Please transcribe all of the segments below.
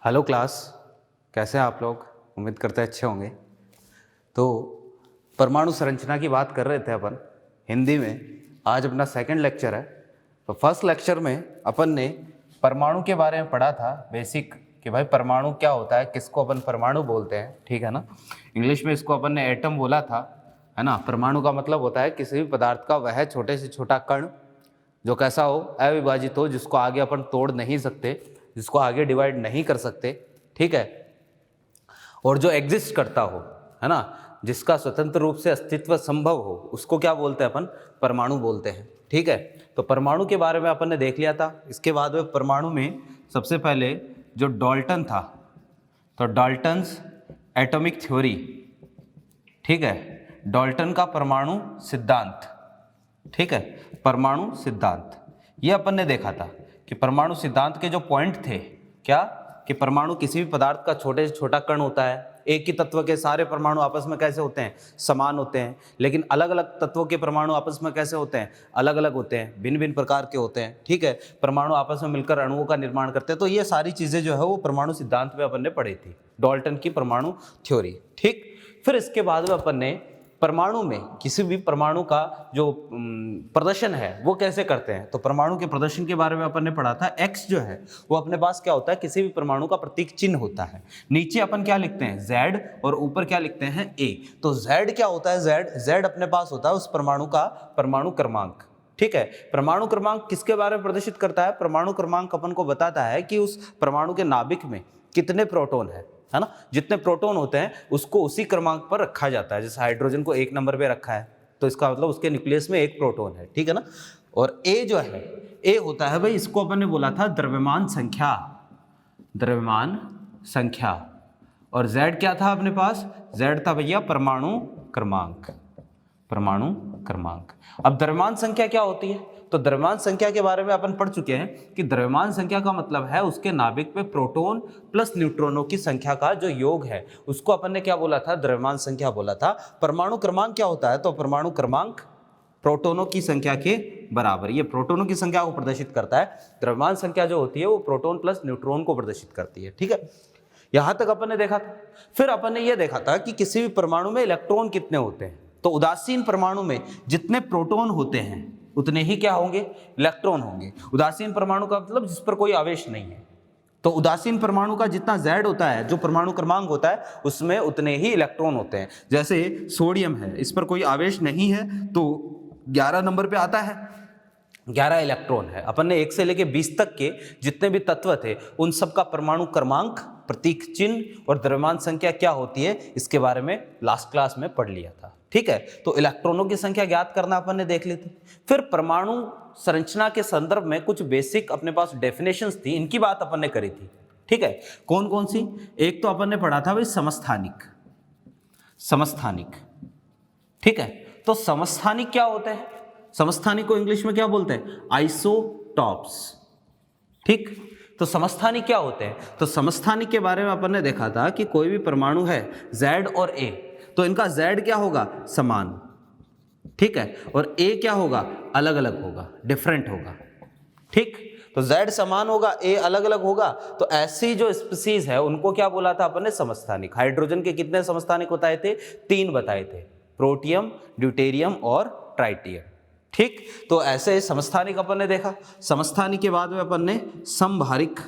Hello class, कैसे हैं आप लोग। उम्मीद करते हैं अच्छे होंगे। तो परमाणु संरचना की बात कर रहे थे अपन हिंदी में। आज अपना सेकंड लेक्चर है। तो फर्स्ट लेक्चर में अपन ने परमाणु के बारे में पढ़ा था बेसिक, कि भाई परमाणु क्या होता है, किसको अपन परमाणु बोलते हैं, ठीक है ना। इंग्लिश में इसको अपन ने एटम बोला था, है ना। परमाणु का मतलब होता है किसी भी पदार्थ का वह छोटे से छोटा कण जो कैसा हो, अविभाजित हो, जिसको आगे अपन तोड़ नहीं सकते, जिसको आगे डिवाइड नहीं कर सकते, ठीक है, और जो एग्जिस्ट करता हो, है ना, जिसका स्वतंत्र रूप से अस्तित्व संभव हो, उसको क्या बोलते हैं अपन, परमाणु बोलते हैं, ठीक है। तो परमाणु के बारे में अपन ने देख लिया था। इसके बाद में परमाणु में सबसे पहले जो डाल्टन था, तो डाल्टन्स एटॉमिक थ्योरी, ठीक है, डाल्टन का परमाणु सिद्धांत, ठीक है, परमाणु सिद्धांत, ये अपन ने देखा था कि परमाणु सिद्धांत के जो पॉइंट थे क्या, कि परमाणु किसी भी पदार्थ का छोटे से छोटा कण होता है। एक ही तत्व के सारे परमाणु आपस में कैसे होते हैं, समान होते हैं, लेकिन अलग अलग तत्वों के परमाणु आपस में कैसे होते हैं, अलग अलग होते हैं, भिन्न भिन्न प्रकार के होते हैं, ठीक है। परमाणु आपस में मिलकर अणुओं का निर्माण करते हैं। तो ये सारी चीजें जो है वो परमाणु सिद्धांत में अपन ने पढ़ी थी, डाल्टन की परमाणु थ्योरी, ठीक। फिर इसके बाद में अपन ने परमाणु में किसी भी परमाणु का जो प्रदर्शन है वो कैसे करते हैं, तो परमाणु के प्रदर्शन के बारे में अपन ने पढ़ा था। एक्स जो है वो अपने पास क्या होता है, किसी भी परमाणु का प्रतीक चिन्ह होता है। नीचे अपन क्या लिखते हैं, जेड, और ऊपर क्या लिखते हैं, ए। तो जेड क्या होता है, जेड, जेड अपने पास होता है उस परमाणु का परमाणु क्रमांक, ठीक है। परमाणु क्रमांक किसके बारे में प्रदर्शित करता है, परमाणु क्रमांक अपन को बताता है कि उस परमाणु के नाभिक में कितने प्रोटॉन है ना। जितने प्रोटॉन होते हैं उसको उसी क्रमांक पर रखा जाता है। जैसे हाइड्रोजन को 1 नंबर पे रखा है तो इसका मतलब उसके न्यूक्लियस में 1 प्रोटॉन है, ठीक है ना। और ए जो है, ए होता है भाई, इसको अपन ने बोला था द्रव्यमान संख्या, द्रव्यमान संख्या। और जेड क्या था अपने पास, जेड था भैया परमाणु क्रमांक, परमाणु क्रमांक। अब द्रव्यमान संख्या क्या होती है, तो द्रव्यमान संख्या के बारे में अपन पढ़ चुके हैं कि द्रव्यमान संख्या का मतलब है उसके नाभिक में प्रोटॉन प्लस न्यूट्रॉनों की संख्या का जो योग है, उसको अपन ने क्या बोला था, द्रव्यमान संख्या बोला था। परमाणु क्रमांक क्या होता है, तो परमाणु क्रमांक प्रोटॉनों की संख्या के बराबर, ये प्रोटॉनों की संख्या को प्रदर्शित करता है। द्रव्यमान संख्या जो होती है वो प्रोटॉन प्लस न्यूट्रॉन को प्रदर्शित करती है, ठीक है। यहां तक अपन ने देखा था। फिर अपन ने यह देखा था कि किसी भी परमाणु में इलेक्ट्रॉन कितने होते हैं। तो उदासीन परमाणु में जितने प्रोटॉन होते हैं उतने ही क्या होंगे, इलेक्ट्रॉन होंगे। उदासीन परमाणु का मतलब जिस पर कोई आवेश नहीं है। तो उदासीन परमाणु का जितना Z होता है, जो परमाणु क्रमांक होता है, उसमें उतने ही इलेक्ट्रॉन होते हैं। जैसे सोडियम है, इस पर कोई आवेश नहीं है तो 11 नंबर पे आता है, 11 इलेक्ट्रॉन है। अपन ने 1 से लेके 20 तक के जितने भी तत्व थे उन सब का परमाणु क्रमांक, प्रतीक चिन्ह और द्रव्यमान संख्या क्या होती है, इसके बारे में लास्ट क्लास में पढ़ लिया था, ठीक है। तो इलेक्ट्रॉनों की संख्या ज्ञात करना अपन ने देख ली थी। फिर परमाणु संरचना के संदर्भ में कुछ बेसिक अपने पास डेफिनेशंस थी, इनकी बात अपन ने करी थी, ठीक है। कौन कौन सी, एक तो अपन ने पढ़ा था भाई समस्थानिक, समस्थानिक, ठीक है। तो समस्थानिक क्या होते हैं, समस्थानिक को इंग्लिश में क्या बोलते हैं, आइसोटॉप्स, ठीक। तो समस्थानिक क्या होते हैं, तो समस्थानिक के बारे में अपन ने देखा था कि कोई भी परमाणु है Z और A, तो इनका Z क्या होगा, समान, ठीक है, और A क्या होगा, अलग अलग होगा, डिफरेंट होगा, ठीक। तो Z समान होगा, A अलग अलग होगा। तो ऐसी जो स्पीसीज है उनको क्या बोला था अपन ने, समस्थानिक। हाइड्रोजन के कितने समस्थानिक बताए थे, 3 बताए थे, प्रोटियम, ड्यूटेरियम और ट्राइटियम, ठीक। तो ऐसे समस्थानिक अपन ने देखा। समस्थानिक के बाद में अपन ने समभारिक,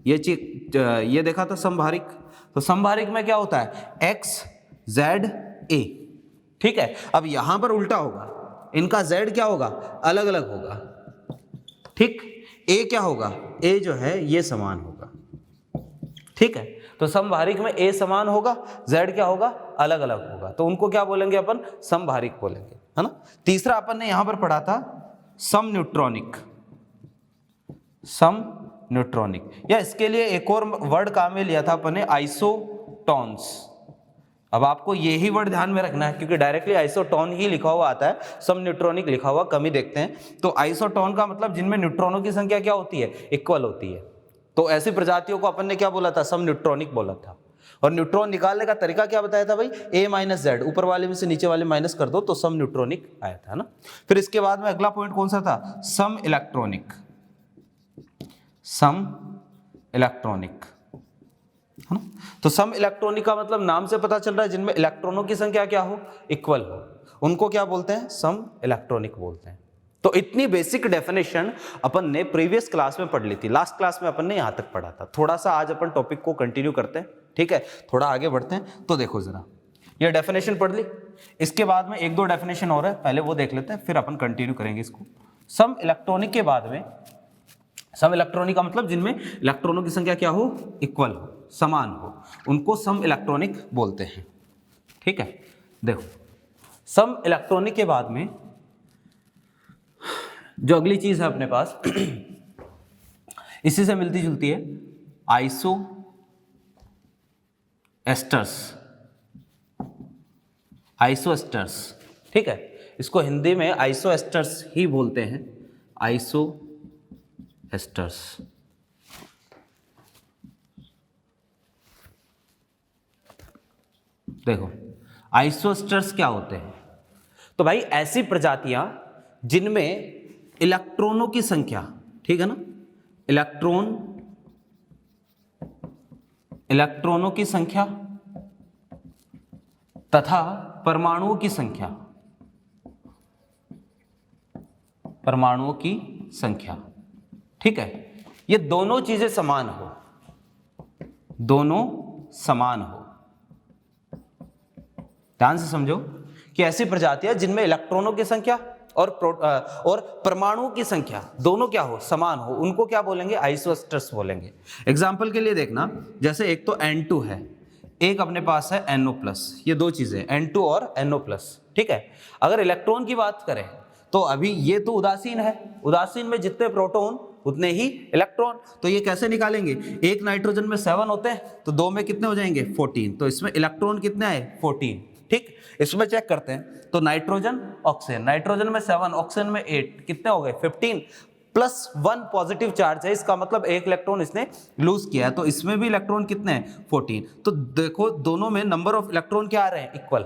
ये देखा था समभारिक। तो समभारिक में क्या होता है, X Z A, ठीक है। अब यहां पर उल्टा होगा, इनका Z क्या होगा, अलग अलग होगा, ठीक। A क्या होगा, A जो है ये समान होगा, ठीक है। तो समभारिक में A समान होगा, Z क्या होगा, अलग अलग होगा। तो उनको क्या बोलेंगे अपन, समभारिक बोलेंगे, है ना। तीसरा अपन ने यहां पर पढ़ा था सम न्यूट्रॉनिक, सम न्यूट्रॉनिक, या इसके लिए एक और वर्ड काम में लिया था अपन ने, आइसोटॉन्स। अब आपको यही वर्ड ध्यान में रखना है क्योंकि डायरेक्टली आइसोटॉन ही लिखा हुआ आता है, सम न्यूट्रॉनिक लिखा हुआ कम ही देखते हैं। तो आइसोटॉन का मतलब जिनमें न्यूट्रॉनों की संख्या क्या होती है, इक्वल होती है। तो ऐसी प्रजातियों को अपन ने क्या बोला था, सम न्यूट्रॉनिक बोला था। और न्यूट्रॉन निकालने का तरीका क्या बताया था भाई, A माइनस Z, ऊपर वाले में से नीचे वाले माइनस कर दो तो सम न्यूट्रॉनिक आया था ना। फिर इसके बाद में अगला पॉइंट कौन सा था, सम इलेक्ट्रॉनिक, सम इलेक्ट्रॉनिक, है ना। तो सम इलेक्ट्रॉनिक का मतलब नाम से पता चल रहा है जिनमें इलेक्ट्रॉनों की संख्या क्या हो, इक्वल हो, उनको क्या बोलते हैं, सम इलेक्ट्रॉनिक बोलते हैं। तो इतनी बेसिक डेफिनेशन अपन ने प्रीवियस क्लास में पढ़ ली थी, लास्ट क्लास में अपन ने यहां तक पढ़ा था। थोड़ा सा आज अपन टॉपिक को कंटिन्यू करते हैं, ठीक है, थोड़ा आगे बढ़ते हैं। तो देखो जरा, ये डेफिनेशन पढ़ ली, इसके बाद में एक दो डेफिनेशन और है, पहले वो देख लेते हैं, फिर अपन कंटिन्यू करेंगे इसको। सम इलेक्ट्रॉनिक के बाद में, सम इलेक्ट्रॉनिक का मतलब जिनमें इलेक्ट्रॉनों की संख्या क्या हो, इक्वल हो, समान हो, उनको सम इलेक्ट्रॉनिक बोलते हैं, ठीक है। देखो सम इलेक्ट्रॉनिक के बाद में जो अगली चीज है अपने पास इसी से मिलती जुलती है, आइसो एस्टर्स, आइसो एस्टर्स, ठीक है। इसको हिंदी में आइसो एस्टर्स ही बोलते हैं, आइसो एस्टर्स। देखो आइसो एस्टर्स क्या होते हैं, तो भाई ऐसी प्रजातियां जिनमें इलेक्ट्रॉनों की संख्या, ठीक है ना, इलेक्ट्रॉनों की संख्या तथा परमाणुओं की संख्या, परमाणुओं की संख्या, ठीक है, ये दोनों चीजें समान हो, दोनों समान हो। ध्यान से समझो कि ऐसी प्रजातियां जिनमें इलेक्ट्रॉनों की संख्या और परमाणुओं की संख्या दोनों क्या हो, समान हो, उनको क्या बोलेंगे, आइसोएस्टर्स बोलेंगे। एग्जाम्पल के लिए देखना, जैसे एक तो N2 है, एक अपने पास है NO+, ये दो चीजें N2 और NO+, ठीक है। अगर इलेक्ट्रॉन की बात करें तो अभी ये तो उदासीन है, उदासीन में जितने प्रोटॉन उतने ही इलेक्ट्रॉन, तो ये कैसे निकालेंगे, एक नाइट्रोजन में 7 होते हैं तो दो में कितने हो जाएंगे, 14, तो इसमें इलेक्ट्रॉन कितने आए, 14, ठीक। इसमें चेक करते हैं, तो नाइट्रोजन ऑक्सीजन, नाइट्रोजन में 7, ऑक्सीजन में 8, कितने हो गए, 15, +1 पॉजिटिव चार्ज है, इसका मतलब एक इलेक्ट्रॉन इसने लूज किया है, तो इसमें भी इलेक्ट्रॉन कितने हैं, 14। तो देखो दोनों में नंबर ऑफ इलेक्ट्रॉन क्या आ रहे हैं, इक्वल,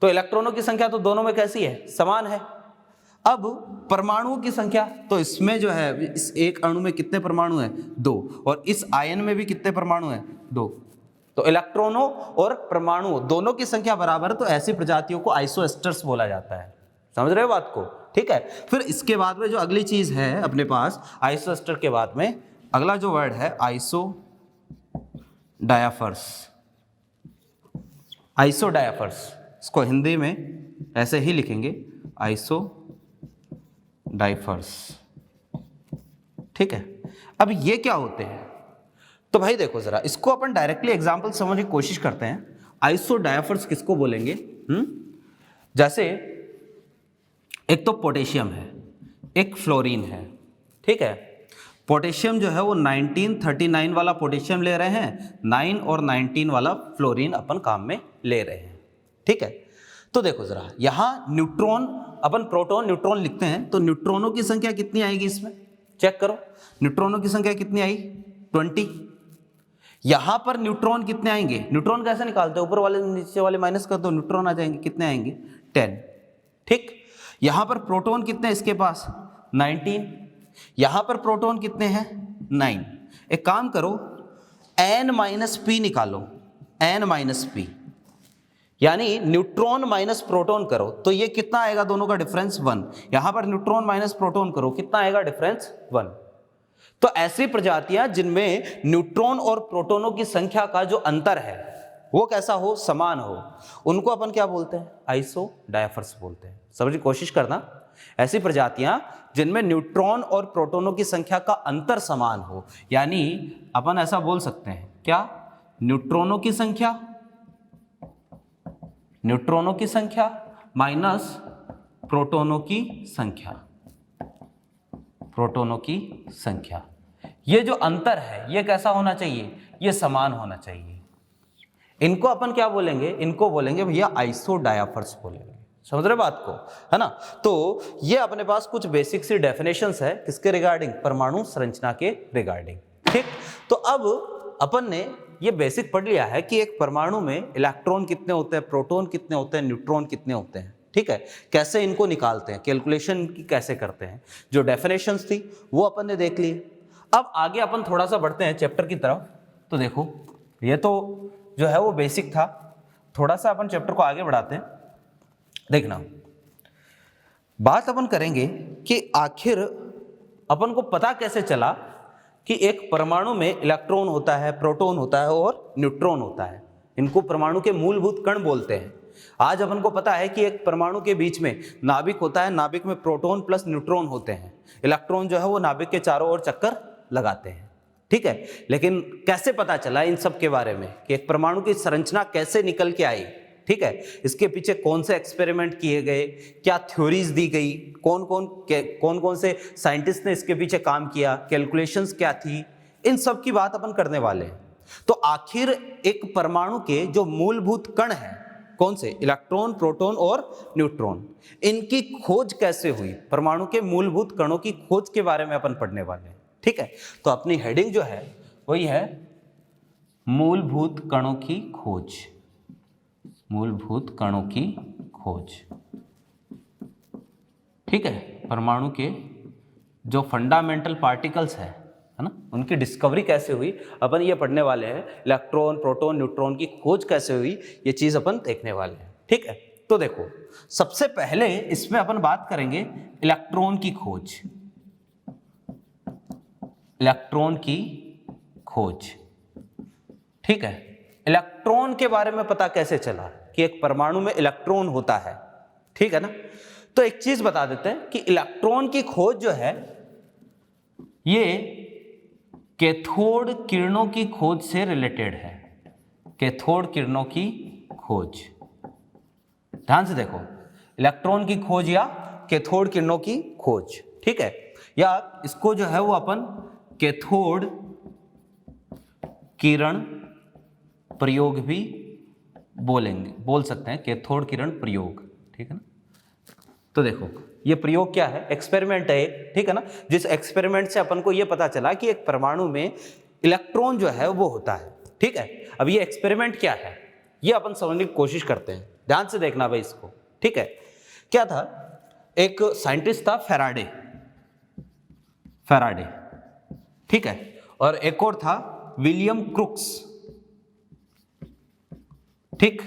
तो इलेक्ट्रॉनों की संख्या तो दोनों में कैसी है, समान है। अब परमाणुओं की संख्या, तो इसमें जो है इस एक अणु में कितने परमाणु हैं, 2, और इस आयन में भी कितने परमाणु हैं, 2, तो इलेक्ट्रॉनों और परमाणुओं दोनों की संख्या बराबर, तो ऐसी प्रजातियों को आइसोएस्टर्स बोला जाता है। समझ रहे हो बात को, ठीक है। फिर इसके बाद में जो अगली चीज है अपने पास, आइसोएस्टर के बाद में अगला जो वर्ड है आइसो डायाफर्स, आइसो डायाफर्स, इसको हिंदी में ऐसे ही लिखेंगे, आइसो डाइफर्स, ठीक है। अब ये क्या होते हैं, तो भाई देखो जरा, इसको अपन डायरेक्टली एग्जांपल समझने की कोशिश करते हैं। आइसो डाइफर्स किसको बोलेंगे, जैसे एक तो पोटेशियम है, एक फ्लोरीन है, ठीक है। पोटेशियम जो है वो 1939 वाला पोटेशियम ले रहे हैं, 9 और 19 वाला फ्लोरीन अपन काम में ले रहे हैं, ठीक है। तो देखो जरा, यहां न्यूट्रॉन, अपन प्रोटॉन न्यूट्रॉन लिखते हैं, तो न्यूट्रॉनों की संख्या कितनी आएगी इसमें, चेक करो, न्यूट्रॉनों की संख्या कितनी आई, 20। यहां पर न्यूट्रॉन कितने आएंगे, न्यूट्रॉन कैसे निकालते हैं, ऊपर वाले नीचे वाले माइनस कर दो, न्यूट्रॉन आ जाएंगे, कितने आएंगे, 10, ठीक। यहां पर प्रोटॉन कितने इसके पास, 19, यहां पर प्रोटॉन कितने हैं, 9। एक काम करो, n-p निकालो, n-p, यानी न्यूट्रॉन माइनस प्रोटॉन करो, तो ये कितना आएगा, दोनों का डिफरेंस 1। यहां पर न्यूट्रॉन माइनस प्रोटॉन करो, कितना आएगा डिफरेंस, 1। तो ऐसी प्रजातियां जिनमें न्यूट्रॉन और प्रोटॉनों की संख्या का जो अंतर है वो कैसा हो, समान हो, उनको अपन क्या बोलते हैं, आइसो डाइफर्स बोलते हैं। समझ की कोशिश करना, ऐसी प्रजातियां जिनमें न्यूट्रॉन और प्रोटॉनों की संख्या का अंतर समान हो, यानी अपन ऐसा बोल सकते हैं क्या, न्यूट्रॉनों की संख्या, न्यूट्रॉनों की संख्या माइनस प्रोटॉनों की संख्या, प्रोटॉनों की संख्या, ये जो अंतर है ये कैसा होना चाहिए, ये समान होना चाहिए। इनको अपन क्या बोलेंगे, इनको बोलेंगे भैया आइसो डाइफर्स बोलेंगे। समझ रहे बात को, है ना। तो ये अपने पास कुछ बेसिक सी डेफिनेशंस है, किसके रिगार्डिंग, परमाणु संरचना के रिगार्डिंग, ठीक। तो अब अपन ने ये बेसिक पढ़ लिया है कि एक परमाणु में इलेक्ट्रॉन कितने होते हैं, प्रोटॉन कितने होते हैं, न्यूट्रॉन कितने होते हैं, ठीक है। कैसे इनको निकालते हैं, कैलकुलेशन की कैसे करते हैं, जो डेफिनेशंस थी वो अपन ने देख ली। अब आगे अपन थोड़ा सा बढ़ते हैं चैप्टर की तरफ। तो देखो ये तो जो है वो बेसिक था। थोड़ा सा अपन चैप्टर को आगे बढ़ाते हैं। देखना, बात अपन करेंगे कि आखिर अपन को पता कैसे चला कि एक परमाणु में इलेक्ट्रॉन होता है, प्रोटॉन होता है और न्यूट्रॉन होता है। इनको परमाणु के मूलभूत कण बोलते हैं। आज अपन को पता है कि एक परमाणु के बीच में नाभिक होता है, नाभिक में प्रोटॉन प्लस न्यूट्रॉन होते हैं। इलेक्ट्रॉन जो है वो नाभिक के चारों ओर चक्कर लगाते हैं, ठीक है। लेकिन कैसे पता चला इन सब के बारे में कि एक परमाणु की संरचना कैसे निकल के आई, ठीक है, इसके पीछे कौन से एक्सपेरिमेंट किए गए, क्या थ्योरीज दी गई, कौन कौन से साइंटिस्ट ने इसके पीछे काम किया, कैलकुलेशंस क्या थी, इन सब की बात अपन करने वाले हैं। तो आखिर एक परमाणु के जो मूलभूत कण हैं, कौन से, इलेक्ट्रॉन, प्रोटॉन और न्यूट्रॉन, इनकी खोज कैसे हुई, परमाणु के मूलभूत कणों की खोज के बारे में अपन पढ़ने वाले हैं, ठीक है। तो अपनी हेडिंग जो है वही है मूलभूत कणों की खोज, मूलभूत कणों की खोज, ठीक है। परमाणु के जो फंडामेंटल पार्टिकल्स है ना, उनकी डिस्कवरी कैसे हुई, अपन ये पढ़ने वाले हैं। इलेक्ट्रॉन, प्रोटॉन, न्यूट्रॉन की खोज कैसे हुई, ये चीज अपन देखने वाले हैं, ठीक है। तो देखो, सबसे पहले इसमें अपन बात करेंगे इलेक्ट्रॉन की खोज, इलेक्ट्रॉन की खोज, ठीक है। इलेक्ट्रॉन के बारे में पता कैसे चला कि एक परमाणु में इलेक्ट्रॉन होता है, ठीक है ना। तो एक चीज बता देते हैं कि इलेक्ट्रॉन की खोज जो है ये कैथोड किरणों की खोज से रिलेटेड है। कैथोड किरणों की खोज, ध्यान से देखो, इलेक्ट्रॉन की खोज या कैथोड किरणों की खोज, ठीक है। या इसको जो है वो अपन कैथोड किरण प्रयोग भी बोल सकते हैं, कैथोड किरण प्रयोग, ठीक है ना। तो देखो, ये प्रयोग क्या है, एक्सपेरिमेंट है एक, ठीक है ना। जिस एक्सपेरिमेंट से अपन को ये पता चला कि एक परमाणु में इलेक्ट्रॉन जो है वो होता है, ठीक है। अब ये एक्सपेरिमेंट क्या है, ये अपन समझने की कोशिश करते हैं। ध्यान से देखना भाई इसको, ठीक है। क्या था, एक साइंटिस्ट था फैराडे, ठीक है, और एक और था विलियम क्रुक्स, ठीक।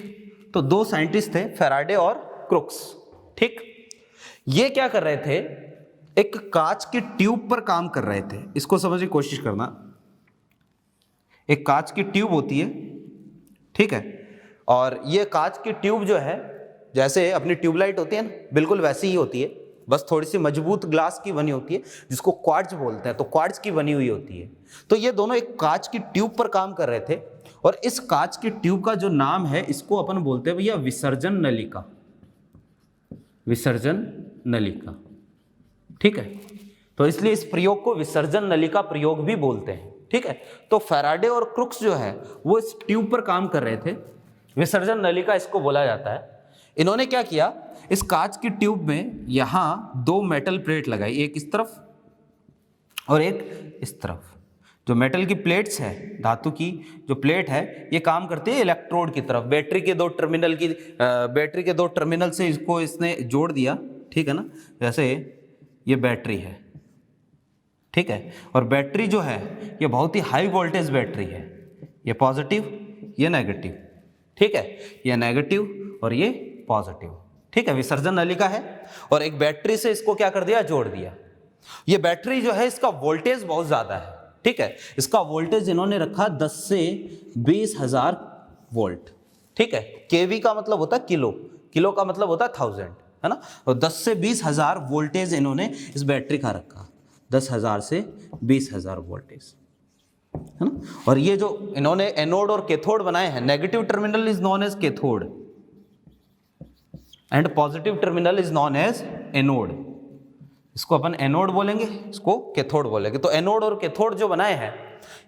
तो दो साइंटिस्ट थे, फैराडे और क्रुक्स, ठीक। ये क्या कर रहे थे, एक कांच की ट्यूब पर काम कर रहे थे। इसको समझने की कोशिश करना, एक कांच की ट्यूब होती है, ठीक है, और ये कांच की ट्यूब जो है जैसे अपनी ट्यूबलाइट होती है ना, बिल्कुल वैसी ही होती है, बस थोड़ी सी मजबूत ग्लास की बनी होती है, जिसको क्वार्ट्ज बोलते हैं। तो क्वार्ट्ज की बनी हुई होती है। तो ये दोनों एक कांच की ट्यूब पर काम कर रहे थे, और इस कांच की ट्यूब का जो नाम है, इसको अपन बोलते हैं भैया विसर्जन नलिका, विसर्जन नलिका, ठीक है। तो इसलिए इस प्रयोग को विसर्जन नलिका प्रयोग भी बोलते हैं, ठीक है। तो फैराडे और क्रुक्स जो है वो इस ट्यूब पर काम कर रहे थे, विसर्जन नलिका इसको बोला जाता है। इन्होंने क्या किया, इस कांच की ट्यूब में यहां दो मेटल प्लेट लगाई, एक इस तरफ और एक इस तरफ। जो मेटल की प्लेट्स है, धातु की जो प्लेट है, ये काम करती है इलेक्ट्रोड की तरफ। बैटरी के दो टर्मिनल से इसको इसने जोड़ दिया, ठीक है ना। जैसे ये बैटरी है, ठीक है, और बैटरी जो है ये बहुत ही हाई वोल्टेज बैटरी है, ये पॉजिटिव, ये नेगेटिव, ठीक है, ये नेगेटिव और ये पॉजिटिव, ठीक है। विसर्जन नलिका है, और एक बैटरी से इसको क्या कर दिया, जोड़ दिया। ये बैटरी जो है इसका वोल्टेज बहुत ज्यादा है, ठीक है। इसका वोल्टेज इन्होंने रखा 10 से 20,000 वोल्ट, ठीक है। केवी का मतलब होता है किलो, किलो का मतलब होता है 1000, है ना। और 10 से 20,000 वोल्टेज इन्होंने इस बैटरी का रखा, 10,000 से 20,000 वोल्टेज, है ना। और ये जो इन्होंने एनोड और कैथोड बनाए हैं, negative terminal is known as cathode and positive terminal is known as anode. इसको अपन एनोड बोलेंगे, इसको कैथोड बोलेंगे। तो एनोड और कैथोड जो बनाए हैं,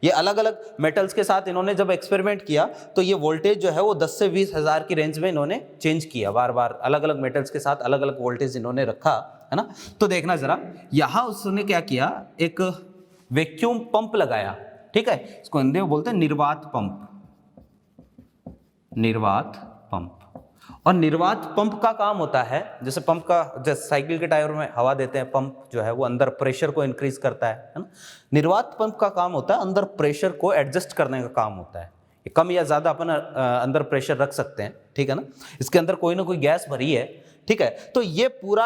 ये अलग अलग मेटल्स के साथ इन्होंने जब एक्सपेरिमेंट किया, तो ये वोल्टेज जो है वो 10 से 20,000 की रेंज में इन्होंने चेंज किया, बार बार अलग अलग मेटल्स के साथ अलग अलग वोल्टेज इन्होंने रखा, है ना। तो देखना जरा, यहां उसने क्या किया, एक वैक्यूम पंप लगाया, ठीक है। इसको हिंदी में बोलते हैं निर्वात पंप, निर्वात पंप। और निर्वात पंप का काम होता है, जैसे पंप का, जैसे साइकिल के टायर में हवा देते हैं, पंप जो है वो अंदर प्रेशर को इंक्रीज करता है ना। निर्वात पंप का काम होता है अंदर प्रेशर को एडजस्ट करने का काम होता है। कम या ज़्यादा अपन अंदर प्रेशर रख सकते हैं, ठीक है ना। इसके अंदर कोई ना कोई गैस भरी है, ठीक है। तो ये पूरा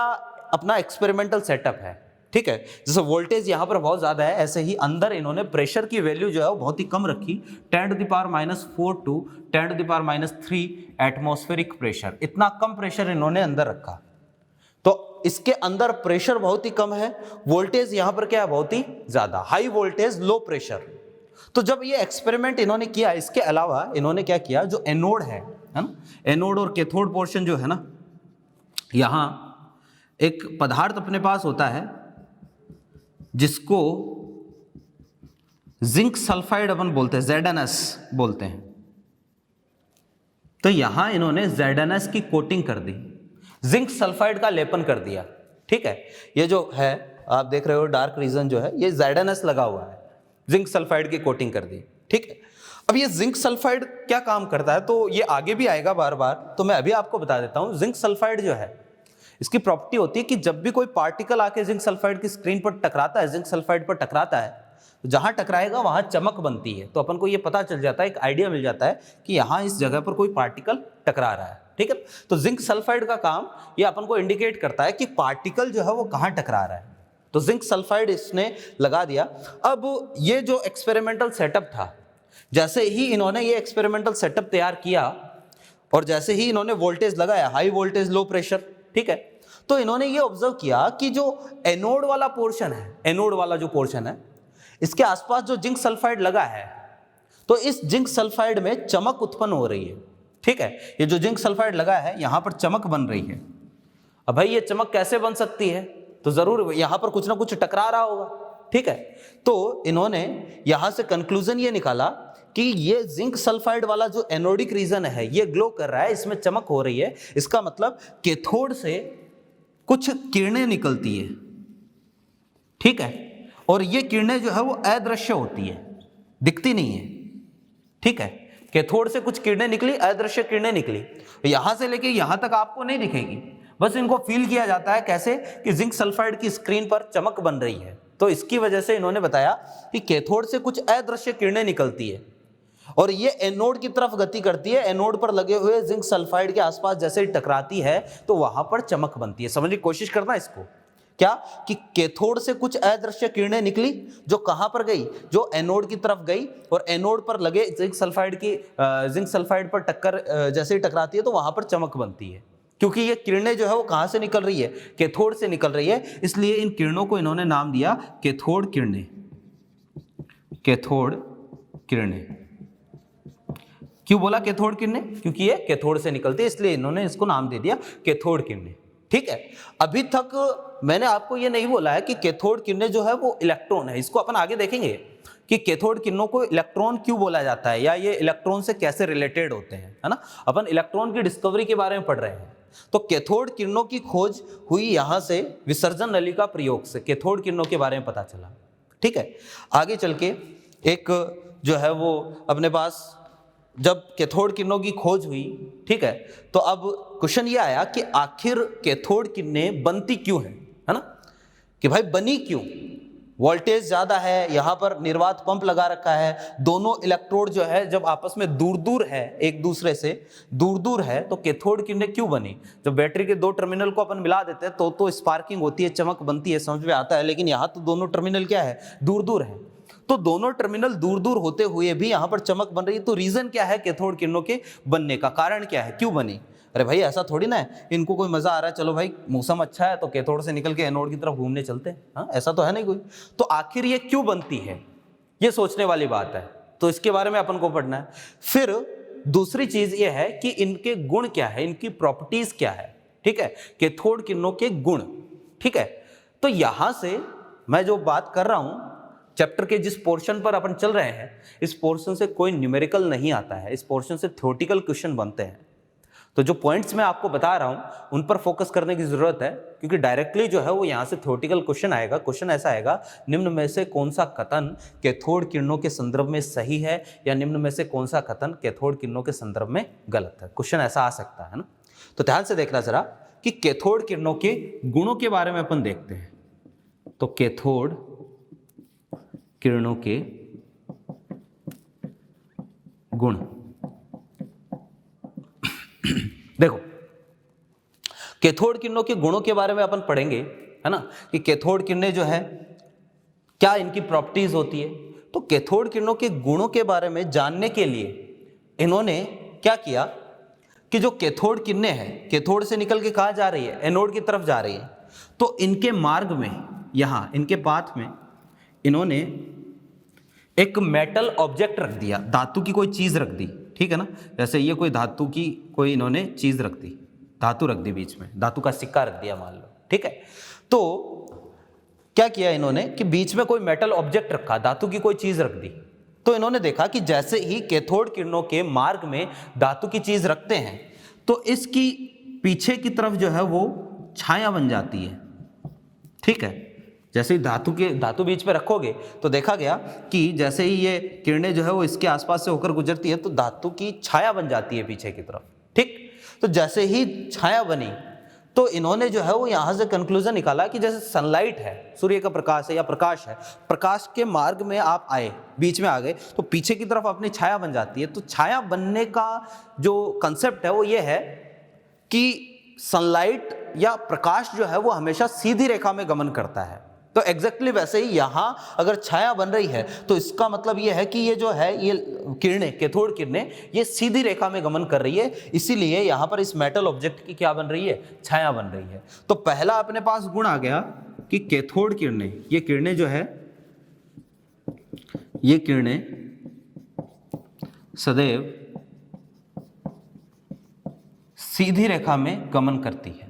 अपना एक्सपेरिमेंटल सेटअप है, ठीक है। जैसे वोल्टेज यहाँ पर बहुत ज़्यादा है, ऐसे ही अंदर इन्होंने प्रेशर की वैल्यू जो है वो बहुत ही कम रखी, 10⁻⁴ टू 10⁻³ एटमॉस्फेरिक प्रेशर, इतना कम प्रेशर इन्होंने अंदर रखा। तो इसके अंदर प्रेशर बहुत ही कम है, वोल्टेज यहाँ पर क्या है, बहुत ही ज़्यादा, हाई वोल्टेज लो प्रेशर। तो जब ये एक्सपेरिमेंट इन्होंने किया, इसके अलावा इन्होंने क्या किया, जो एनोड है ना, एनोड और कैथोड पोर्शन जो है ना, यहाँ एक पदार्थ अपने पास होता है जिसको जिंक सल्फाइड अपन बोलते हैं, ZnS बोलते हैं। तो यहां इन्होंने ZnS की कोटिंग कर दी, जिंक सल्फाइड का लेपन कर दिया, ठीक है। ये जो है आप देख रहे हो डार्क रीजन जो है, ये ZnS लगा हुआ है, जिंक सल्फाइड की कोटिंग कर दी, ठीक है। अब ये जिंक सल्फाइड क्या काम करता है, तो ये आगे भी आएगा बार बार, तो मैं अभी आपको बता देता हूं। जिंक सल्फाइड जो है, इसकी प्रॉपर्टी होती है कि जब भी कोई पार्टिकल आके जिंक सल्फाइड की स्क्रीन पर टकराता है, जिंक सल्फाइड पर टकराता है, तो जहां टकराएगा वहां चमक बनती है। तो अपन को ये पता चल जाता है, एक आइडिया मिल जाता है कि यहां इस जगह पर कोई पार्टिकल टकरा रहा है, ठीक है। तो जिंक सल्फाइड का काम ये अपन को इंडिकेट करता है कि पार्टिकल जो है वो कहां टकरा रहा है। तो जिंक सल्फाइड इसने लगा दिया। अब ये जो एक्सपेरिमेंटल सेटअप था, जैसे ही इन्होंने ये एक्सपेरिमेंटल सेटअप तैयार किया और जैसे ही इन्होंने वोल्टेज लगाया, हाई वोल्टेज लो प्रेशर, ठीक है, तो इन्होंने ये ऑब्जर्व किया कि जो एनोड वाला पोर्शन है, एनोड वाला जो पोर्शन है, इसके आसपास जो जिंक सल्फाइड लगा है, तो इस जिंक सल्फाइड में चमक उत्पन्न हो रही है, ठीक है। ये जो जिंक सल्फाइड लगा है, यहां पर चमक बन रही है। अब भाई ये चमक कैसे बन सकती है, तो जरूर यहां पर कुछ ना कुछ टकरा रहा होगा, ठीक है। तो इन्होंने यहां से कंक्लूजन ये निकाला कि ये जिंक सल्फाइड वाला जो एनोडिक रीजन है, ये ग्लो कर रहा है, इसमें चमक हो रही है, इसका मतलब कैथोड से कुछ किरणें निकलती है, ठीक है। और ये किरणें जो है वो अदृश्य होती है, दिखती नहीं है, ठीक है। कैथोड से कुछ किरणें निकली, अदृश्य किरणें निकली, यहां से लेके यहां तक आपको नहीं दिखेगी, बस इनको फील किया जाता है कैसे, कि जिंक सल्फाइड की स्क्रीन पर चमक बन रही है। तो इसकी वजह से इन्होंने बताया कि कैथोड से कुछ अदृश्य किरणें निकलती है और ये एनोड की तरफ गति करती है, एनोड पर लगे हुए जिंक सल्फाइड के आसपास जैसे ही टकराती है तो वहां पर चमक बनती है। समझने की कोशिश करना इसको, क्या कि कैथोड से कुछ अदृश्य किरणें निकली, जो कहां पर गई, जो एनोड की तरफ गई, और एनोड पर लगे जिंक सल्फाइड पर टक्कर जैसे ही टकराती है तो वहां पर चमक बनती है। क्योंकि ये किरणें जो है वो कहां से निकल रही है, कैथोड से निकल रही है, इसलिए इन किरणों को इन्होंने नाम दिया कैथोड किरणें। कैथोड किरणें क्यों बोला कैथोड किरणें, क्योंकि ये कैथोड से निकलती है, इसलिए इन्होंने इसको नाम दे दिया कैथोड किरणें, ठीक है। अभी तक मैंने आपको ये नहीं बोला है कि कैथोड किरणें जो है वो इलेक्ट्रॉन है, इसको अपन आगे देखेंगे कि कैथोड किरणों को इलेक्ट्रॉन क्यों बोला जाता है या ये इलेक्ट्रॉन से कैसे रिलेटेड होते हैं, है ना। अपन इलेक्ट्रॉन की डिस्कवरी के बारे में पढ़ रहे हैं। तो कैथोड किरणों की खोज हुई यहां से विसर्जन नली का प्रयोग से, कैथोड किरणों के बारे में पता चला, ठीक है। आगे चल के एक जो है वो अपने पास जब कैथोड किरणों की खोज हुई, ठीक है, तो अब क्वेश्चन ये आया कि आखिर कैथोड किरणें बनती क्यों है ना, कि भाई बनी क्यों। वोल्टेज ज्यादा है, यहां पर निर्वात पंप लगा रखा है, दोनों इलेक्ट्रोड जो है जब आपस में दूर दूर है, एक दूसरे से दूर दूर है, तो कैथोड किरणें क्यों बनी। जब बैटरी के दो टर्मिनल को अपन मिला देते हैं तो स्पार्किंग होती है, चमक बनती है, समझ में आता है। लेकिन यहाँ तो दोनों टर्मिनल क्या है, दूर दूर है, तो दोनों टर्मिनल दूर दूर होते हुए भी यहां पर चमक बन रही है। तो रीजन क्या है कैथोड किरणों के बनने का, कारण क्या है, क्यों बनी। अरे भाई ऐसा थोड़ी ना है इनको कोई मजा आ रहा है, चलो भाई मौसम अच्छा है तो कैथोड से निकल के एनोड की तरफ घूमने चलते हैं, हाँ, ऐसा तो है नहीं कोई। तो आखिर ये क्यों बनती है, ये सोचने वाली बात है, तो इसके बारे में अपन को पढ़ना है। फिर दूसरी चीज ये है कि इनके गुण क्या है, इनकी प्रॉपर्टीज क्या है, ठीक है, कैथोड किरणों के गुण, ठीक है। तो यहां से मैं जो बात कर रहा हूं, चैप्टर के जिस पोर्शन पर अपन चल रहे हैं, इस पोर्शन से कोई न्यूमेरिकल नहीं आता है, इस पोर्शन से थ्योरेटिकल क्वेश्चन बनते हैं। तो जो पॉइंट्स मैं आपको बता रहा हूं उन पर फोकस करने की जरूरत है, क्योंकि डायरेक्टली जो है वो यहां से थ्योरेटिकल क्वेश्चन आएगा। क्वेश्चन ऐसा आएगा, निम्न में से कौन सा कथन कैथोड किरणों के संदर्भ में सही है, या निम्न में से कौन सा कथन कैथोड किरणों के संदर्भ में गलत है। क्वेश्चन ऐसा आ सकता है ना। तो ध्यान से देखना जरा कि कैथोड किरणों के गुणों के बारे में अपन देखते हैं। तो कैथोड किरणों के गुण। देखो, कैथोड किरणों के गुणों के बारे में अपन पढ़ेंगे, है ना, कि कैथोड किरणें जो है क्या इनकी प्रॉपर्टीज होती है। तो कैथोड किरणों के गुणों के बारे में जानने के लिए इन्होंने क्या किया कि जो कैथोड किरणें हैं, कैथोड से निकल के कहाँ जा रही है, एनोड की तरफ जा रही है। तो इनके मार्ग में, यहाँ इनके पाथ में इन्होंने एक मेटल ऑब्जेक्ट रख दिया, धातु की कोई चीज रख दी, ठीक है ना। जैसे ये कोई धातु की कोई इन्होंने चीज रख दी, धातु रख दी बीच में, धातु का सिक्का रख दिया मान लो, ठीक है। तो क्या किया इन्होंने कि बीच में कोई मेटल ऑब्जेक्ट रखा, धातु की कोई चीज रख दी। तो इन्होंने देखा कि जैसे ही कैथोड किरणों के मार्ग में धातु की चीज रखते हैं तो इसकी पीछे की तरफ जो है वो छाया बन जाती है, ठीक है। जैसे ही धातु बीच में रखोगे तो देखा गया कि जैसे ही ये किरणें जो है वो इसके आसपास से होकर गुजरती है तो धातु की छाया बन जाती है पीछे की तरफ, ठीक। तो जैसे ही छाया बनी तो इन्होंने जो है वो यहाँ से कंक्लूजन निकाला कि जैसे सनलाइट है, सूर्य का प्रकाश है या प्रकाश है, प्रकाश के मार्ग में आप आए, बीच में आ गए तो पीछे की तरफ अपनी छाया बन जाती है। तो छाया बनने का जो कंसेप्ट है वो ये है कि सनलाइट या प्रकाश जो है वो हमेशा सीधी रेखा में गमन करता है। तो एग्जैक्टली वैसे ही यहाँ अगर छाया बन रही है तो इसका मतलब ये है कि ये जो है ये किरणें, कैथोड किरणें, ये सीधी रेखा में गमन कर रही है, इसीलिए यहाँ पर इस मेटल ऑब्जेक्ट की क्या बन रही है, छाया बन रही है। तो पहला अपने पास गुण आ गया कि कैथोड किरणें, ये किरणें जो है, ये किरणें सदैव सीधी रेखा में गमन करती है।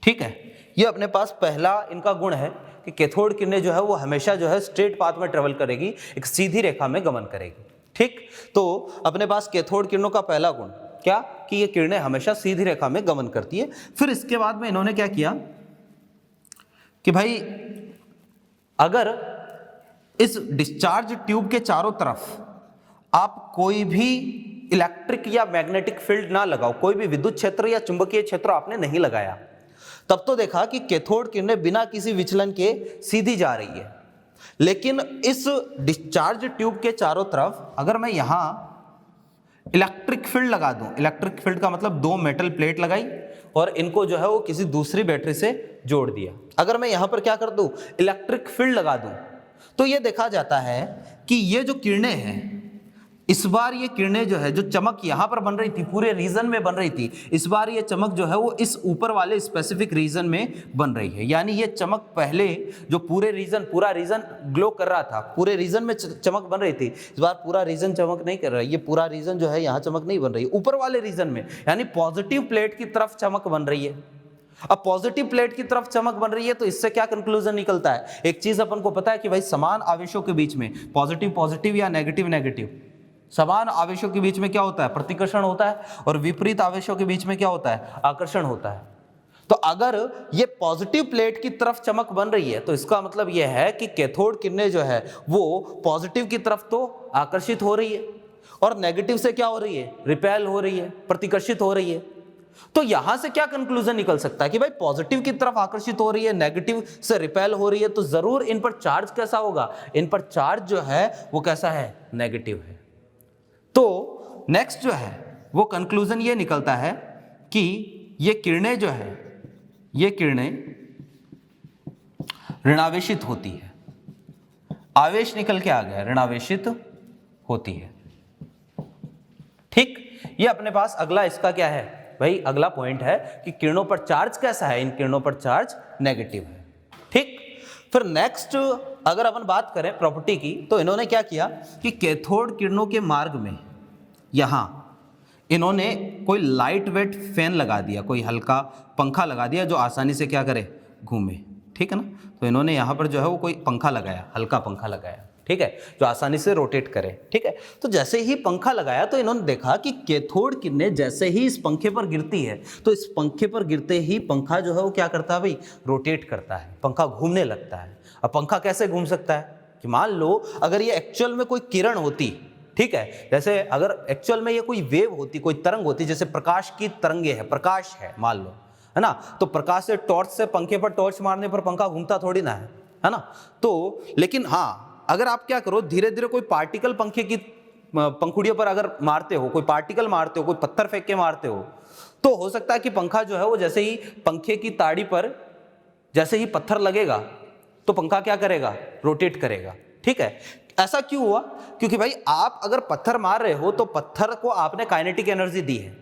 ठीक है, ये अपने पास पहला इनका गुण है कि कैथोड किरणें जो है वो हमेशा जो है स्ट्रेट पाथ में ट्रेवल करेगी, एक सीधी रेखा में गमन करेगी, ठीक। तो अपने पास कैथोड किरणों का पहला गुण क्या कि ये किरणें हमेशा सीधी रेखा में गमन करती है। फिर इसके बाद में इन्होंने क्या किया कि भाई अगर इस डिस्चार्ज ट्यूब के चारों तरफ आप कोई भी इलेक्ट्रिक या मैग्नेटिक फील्ड ना लगाओ, कोई भी विद्युत क्षेत्र या चुंबकीय क्षेत्र आपने नहीं लगाया, तब तो देखा कि कैथोड किरणें बिना किसी विचलन के सीधी जा रही है। लेकिन इस डिस्चार्ज ट्यूब के चारों तरफ अगर मैं यहां इलेक्ट्रिक फील्ड लगा दूं, इलेक्ट्रिक फील्ड का मतलब दो मेटल प्लेट लगाई और इनको जो है वो किसी दूसरी बैटरी से जोड़ दिया, अगर मैं यहां पर क्या कर दूं, इलेक्ट्रिक फील्ड लगा दूं, तो यह देखा जाता है कि ये जो किरणें हैं, इस बार ये किरणें जो है, जो चमक यहां पर बन रही थी, पूरे रीजन में बन रही थी, इस बार ये चमक जो है वो इस ऊपर वाले स्पेसिफिक रीजन में बन रही है। यानी ये चमक पहले जो पूरा रीजन ग्लो कर रहा था, पूरे रीजन में चमक बन रही थी, इस बार पूरा रीजन चमक नहीं कर रहा है, ये पूरा रीजन जो है यहाँ चमक नहीं बन रही है, ऊपर वाले रीजन में, यानी पॉजिटिव प्लेट की तरफ चमक बन रही है। अब पॉजिटिव प्लेट की तरफ चमक बन रही है तो इससे क्या कंक्लूजन निकलता है, एक चीज अपन को पता है कि भाई समान आवेशों के बीच में, पॉजिटिव पॉजिटिव या नेगेटिव नेगेटिव, समान आवेशों के बीच में क्या होता है, प्रतिकर्षण होता है, और विपरीत आवेशों के बीच में क्या होता है, आकर्षण होता है। तो अगर ये पॉजिटिव प्लेट की तरफ चमक बन रही है तो इसका मतलब यह है कि कैथोड किरणें जो है वो पॉजिटिव की तरफ तो आकर्षित हो रही है और नेगेटिव से क्या हो रही है, रिपेल हो रही है, प्रतिकर्षित हो रही है। तो यहां से क्या कंक्लूजन निकल सकता है कि भाई पॉजिटिव की तरफ आकर्षित हो रही है, नेगेटिव से रिपेल हो रही है, तो जरूर इन पर चार्ज कैसा होगा, इन पर चार्ज जो है वो कैसा है, नेगेटिव है। तो नेक्स्ट जो है वो कंक्लूजन ये निकलता है कि ये किरणें जो है, ये किरणें ऋणावेशित होती है, आवेश निकल के आ गया, ऋणावेशित होती है, ठीक। ये अपने पास अगला इसका क्या है भाई, अगला पॉइंट है कि किरणों पर चार्ज कैसा है, इन किरणों पर चार्ज नेगेटिव है, ठीक। फिर नेक्स्ट अगर अपन बात करें प्रॉपर्टी की, तो इन्होंने क्या किया कि कैथोड किरणों के मार्ग में यहां इन्होंने कोई लाइट वेट फैन लगा दिया, कोई हल्का पंखा लगा दिया जो आसानी से क्या करे, घूमे, ठीक है ना। तो इन्होंने यहां पर जो है वो कोई पंखा लगाया, हल्का पंखा लगाया, ठीक है, जो आसानी से रोटेट करे, ठीक है। तो जैसे ही पंखा लगाया तो इन्होंने देखा कि कैथोड किरणें जैसे ही इस पंखे पर गिरती है तो इस पंखे पर गिरते ही पंखा जो है वो क्या करता है भाई, रोटेट करता है, पंखा घूमने लगता है। अब पंखा कैसे घूम सकता है कि मान लो अगर ये एक्चुअल में कोई किरण होती, ठीक है, जैसे अगर एक्चुअल में ये कोई वेव होती, कोई तरंग होती, जैसे प्रकाश की तरंगे है, प्रकाश है मान लो, है ना, तो प्रकाश से टॉर्च से पंखे पर टॉर्च मारने पर पंखा घूमता थोड़ी ना है, है ना। तो लेकिन हाँ, अगर आप क्या करो, धीरे धीरे कोई पार्टिकल पंखे की पंखुड़ियों पर अगर मारते हो, कोई पार्टिकल मारते हो, कोई पत्थर फेंक के मारते हो, तो हो सकता है कि पंखा जो है वो जैसे ही पंखे की ताड़ी पर जैसे ही पत्थर लगेगा तो पंखा क्या करेगा, रोटेट करेगा। ठीक है, ऐसा क्यों हुआ? क्योंकि भाई आप अगर पत्थर मार रहे हो तो पत्थर को आपने काइनेटिक एनर्जी दी है,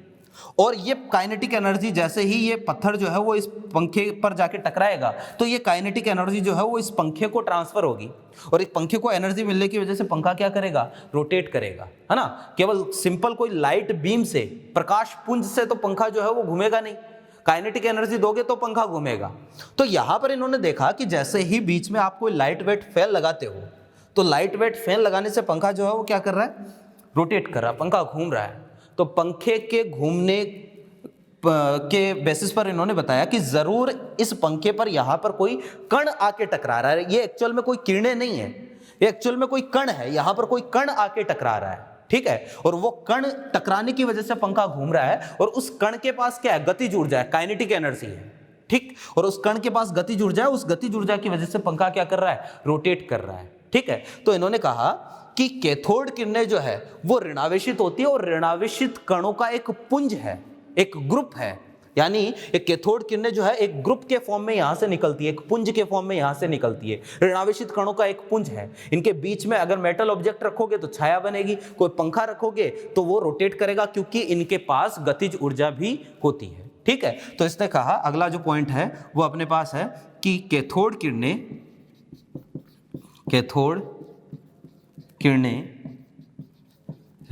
और ये काइनेटिक एनर्जी जैसे ही ये पत्थर जो है वो इस पंखे पर जाके टकराएगा तो ये काइनेटिक एनर्जी जो है वो इस पंखे को ट्रांसफर होगी, और एक पंखे को एनर्जी मिलने की वजह से पंखा क्या करेगा, रोटेट करेगा, है ना। केवल सिंपल कोई लाइट बीम से, प्रकाश पुंज से तो पंखा जो है वो घूमेगा नहीं, काइनेटिक एनर्जी दोगे तो पंखा घूमेगा। तो यहां पर इन्होंने देखा कि जैसे ही बीच में आप कोई लाइट वेट फैन लगाते हो तो लाइट वेट फैन लगाने से पंखा जो है वो क्या कर रहा है, रोटेट कर रहा है, पंखा घूम रहा है। तो पंखे के घूमने के बेसिस पर इन्होंने बताया कि जरूर इस पंखे पर यहां पर कोई कण आके टकरा रहा है। ये एक्चुअल में कोई किरणें नहीं है, ये एक्चुअल में कोई कण है, यहां पर कोई कण आके टकरा रहा है। ठीक है, और वो कण टकराने की वजह से पंखा घूम रहा है, और उस कण के पास क्या है, गतिज ऊर्जा है, काइनेटिक एनर्जी है। ठीक, और उस कण के पास गतिज ऊर्जा है, उस गतिज ऊर्जा की वजह से पंखा क्या कर रहा है, रोटेट कर रहा है। ठीक है, तो इन्होंने कहा कि कैथोड किरणें जो है वो ऋणावेशित होती है, और ऋणावेशित कणों का एक पुंज है, एक ग्रुप है। यानी एक कैथोड किरणें जो है एक ग्रुप के फॉर्म में यहां से निकलती है, एक पुंज के फॉर्म में यहां से निकलती है। ऋणावेशित कणों का एक पुंज है। इनके बीच में अगर मेटल ऑब्जेक्ट रखोगे तो छाया बनेगी, कोई पंखा रखोगे तो वो रोटेट करेगा, क्योंकि इनके पास गतिज ऊर्जा भी होती है। ठीक है, तो इसने कहा अगला जो पॉइंट है वो अपने पास है कि कैथोड किरणें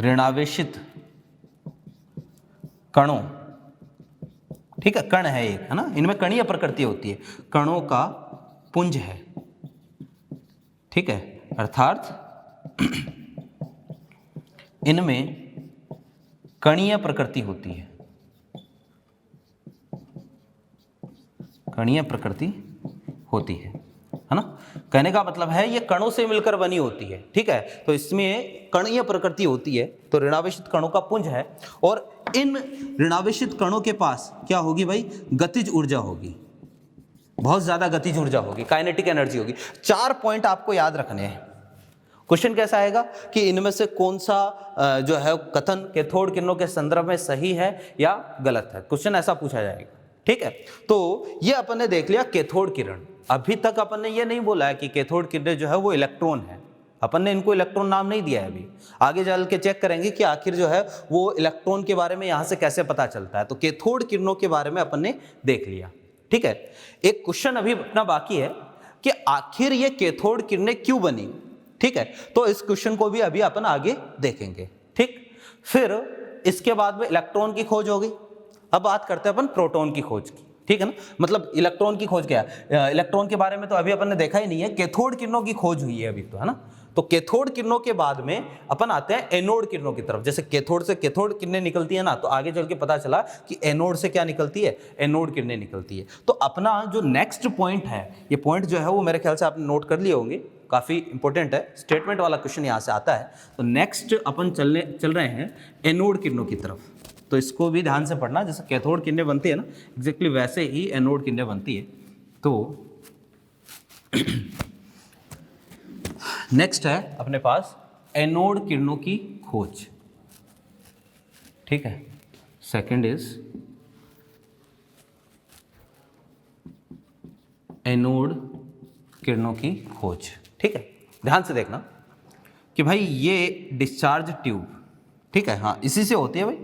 ऋणावेशित कणों, ठीक है, कण है एक, है ना, इनमें कणीय प्रकृति होती है, कणों का पुंज है। ठीक है, अर्थात इनमें कणीय प्रकृति होती है, कणीय प्रकृति होती है ना। कहने का मतलब है ये कणों से मिलकर बनी होती है। ठीक है, तो इसमें कणीय प्रकृति होती है, तो ऋणावेशित कणों का पुंज है, और इन ऋणावेशित कणों के पास क्या होगी भाई, गतिज ऊर्जा होगी, बहुत ज्यादा गतिज ऊर्जा होगी, काइनेटिक एनर्जी होगी। 4 पॉइंट आपको याद रखने हैं। क्वेश्चन कैसा आएगा कि इनमें से कौन सा जो है कथन कैथोड किरणों के संदर्भ में सही है या गलत है, क्वेश्चन ऐसा पूछा जाएगा। ठीक है, तो ये अपन ने देख लिया कैथोड किरण। अभी तक अपन ने ये नहीं बोला है कि कैथोड किरणें जो है वो इलेक्ट्रॉन है, अपन ने इनको इलेक्ट्रॉन नाम नहीं दिया है। अभी आगे चल के चेक करेंगे कि आखिर जो है वो इलेक्ट्रॉन के बारे में यहां से कैसे पता चलता है। तो कैथोड किरणों के बारे में अपन ने देख लिया। ठीक है, एक क्वेश्चन अभी अपना बाकी है कि आखिर ये कैथोड किरणें क्यों बनी। ठीक है, तो इस क्वेश्चन को भी अभी अपन आगे देखेंगे। ठीक, फिर इसके बाद में इलेक्ट्रॉन की खोज होगी। अब बात करते हैं अपन प्रोटॉन की खोज की। ठीक है ना, मतलब इलेक्ट्रॉन की खोज क्या है, इलेक्ट्रॉन के बारे में तो अभी अपन ने देखा ही नहीं है, कैथोड किरणों की खोज हुई है अभी तो, है ना। तो कैथोड किरणों के बाद में अपन आते हैं एनोड किरणों की तरफ। जैसे कैथोड से कैथोड किरणें निकलती है ना, तो आगे चल के पता चला कि एनोड से क्या निकलती है, एनोड किरणें निकलती है। तो अपना जो नेक्स्ट पॉइंट है, ये पॉइंट जो है वो मेरे ख्याल से आपने नोट कर लिए होंगे, काफी इंपॉर्टेंट है, स्टेटमेंट वाला क्वेश्चन यहाँ से आता है। तो नेक्स्ट अपन चल रहे हैं एनोड किरणों की तरफ। तो इसको भी ध्यान से पढ़ना, जैसे कैथोड किरणें बनती है ना, एग्जैक्टली वैसे ही एनोड किरणें बनती है। तो नेक्स्ट है अपने पास एनोड किरणों की खोज। ठीक है, सेकंड इज एनोड किरणों की खोज। ठीक है, ध्यान से देखना कि भाई ये डिस्चार्ज ट्यूब, ठीक है, हाँ इसी से होती है भाई।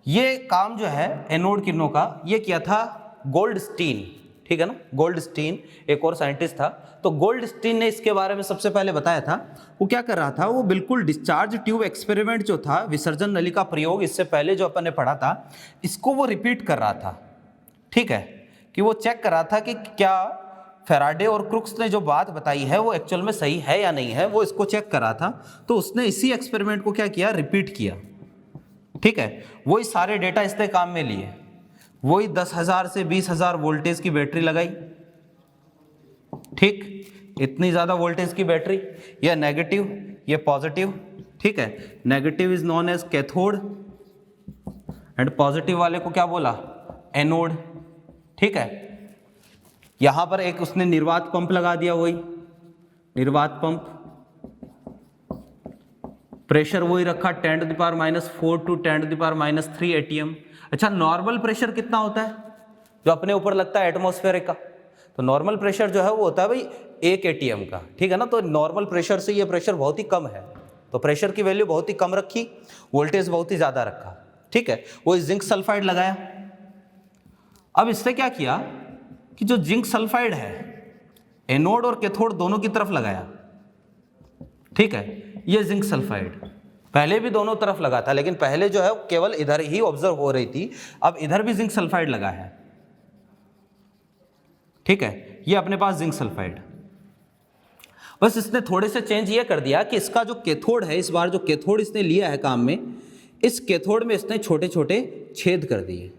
ये काम जो है एनोड किरणों का ये किया था गोल्डस्टीन। ठीक है ना, गोल्डस्टीन एक और साइंटिस्ट था। तो गोल्डस्टीन ने इसके बारे में सबसे पहले बताया था। वो क्या कर रहा था, वो बिल्कुल डिस्चार्ज ट्यूब एक्सपेरिमेंट जो था, विसर्जन नली का प्रयोग, इससे पहले जो अपन ने पढ़ा था, इसको वो रिपीट कर रहा था। ठीक है, कि वो चेक कर रहा था कि क्या फैराडे और क्रुक्स ने जो बात बताई है वो एक्चुअल में सही है या नहीं है, वो इसको चेक कर रहा था। तो उसने इसी एक्सपेरिमेंट को क्या किया, रिपीट किया। ठीक है, वही सारे डेटा इसने काम में लिए, वही 10,000 से 20,000 वोल्टेज की बैटरी लगाई। ठीक, इतनी ज्यादा वोल्टेज की बैटरी, यह नेगेटिव, यह पॉजिटिव। ठीक है, negative is known as cathode and positive वाले को क्या बोला, एनोड। ठीक है, यहां पर एक उसने निर्वात पंप लगा दिया, वही निर्वात पंप, प्रेशर वही रखा 10⁻⁴ टू 10⁻³ atm। अच्छा, नॉर्मल प्रेशर कितना होता है जो अपने ऊपर लगता है एटमॉस्फेरिक का? तो नॉर्मल प्रेशर जो है वो होता है भाई 1 atm का, ठीक है ना। तो नॉर्मल प्रेशर से ये प्रेशर बहुत ही कम है, तो प्रेशर की वैल्यू बहुत ही कम रखी, वोल्टेज बहुत ही ज्यादा रखा, ठीक है। वो जिंक सल्फाइड लगाया। अब इससे क्या किया कि जो जिंक सल्फाइड है एनोड और कैथोड दोनों की तरफ लगाया, ठीक है। ये जिंक सल्फाइड पहले भी दोनों तरफ लगा था, लेकिन पहले जो है केवल इधर ही ऑब्जर्व हो रही थी, अब इधर भी जिंक सल्फाइड लगा है, ठीक है। ये अपने पास जिंक सल्फाइड, बस इसने थोड़े से चेंज ये कर दिया कि इसका जो कैथोड है, इस बार जो कैथोड इसने लिया है काम में, इस कैथोड में इसने छोटे छोटे छेद कर दिए,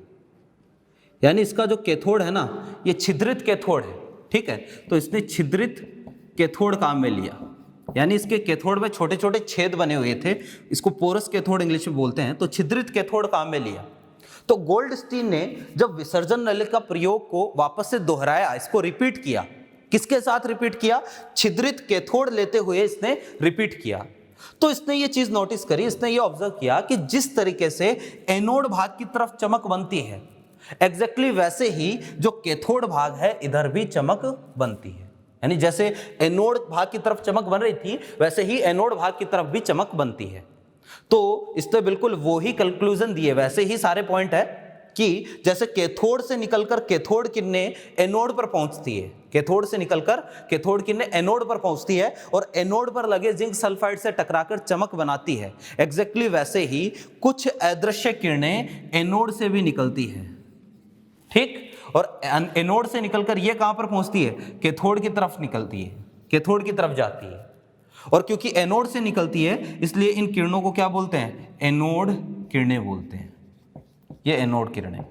यानी इसका जो कैथोड है ना ये छिद्रित कैथोड है, ठीक है। तो इसने छिद्रित कैथोड काम में लिया, यानी इसके कैथोड में छोटे छोटे छेद बने हुए थे, इसको पोरस कैथोड इंग्लिश में बोलते हैं। तो छिद्रित कैथोड काम में लिया। तो गोल्डस्टीन ने जब विसर्जन नली का प्रयोग को वापस से दोहराया, इसको रिपीट किया, किसके साथ रिपीट किया? छिद्रित कैथोड लेते हुए इसने रिपीट किया। तो इसने ये चीज नोटिस करी, इसने ये ऑब्जर्व किया कि जिस तरीके से एनोड भाग की तरफ चमक बनती है, एग्जैक्टली वैसे ही जो कैथोड भाग है इधर भी चमक बनती है। यानी जैसे एनोड भाग की तरफ चमक बन रही थी, वैसे ही एनोड भाग की तरफ भी चमक बनती है। तो इसने बिल्कुल वो ही कंक्लूजन दिए, वैसे ही सारे पॉइंट है कि जैसे कैथोड से निकलकर कैथोड किरणें एनोड पर पहुंचती है, कैथोड से निकलकर कैथोड किरणें एनोड पर पहुंचती है और एनोड पर लगे जिंक सल्फाइड से टकराकर चमक बनाती है, एग्जैक्टली वैसे ही कुछ अदृश्य किरणें एनोड से भी निकलती है, ठीक। और एनोड से निकलकर ये कहां पर पहुंचती है? कैथोड की तरफ निकलती है, कैथोड की तरफ जाती है। और क्योंकि एनोड से निकलती है इसलिए इन किरणों को क्या बोलते हैं? एनोड किरणें बोलते हैं। ये एनोड किरणें,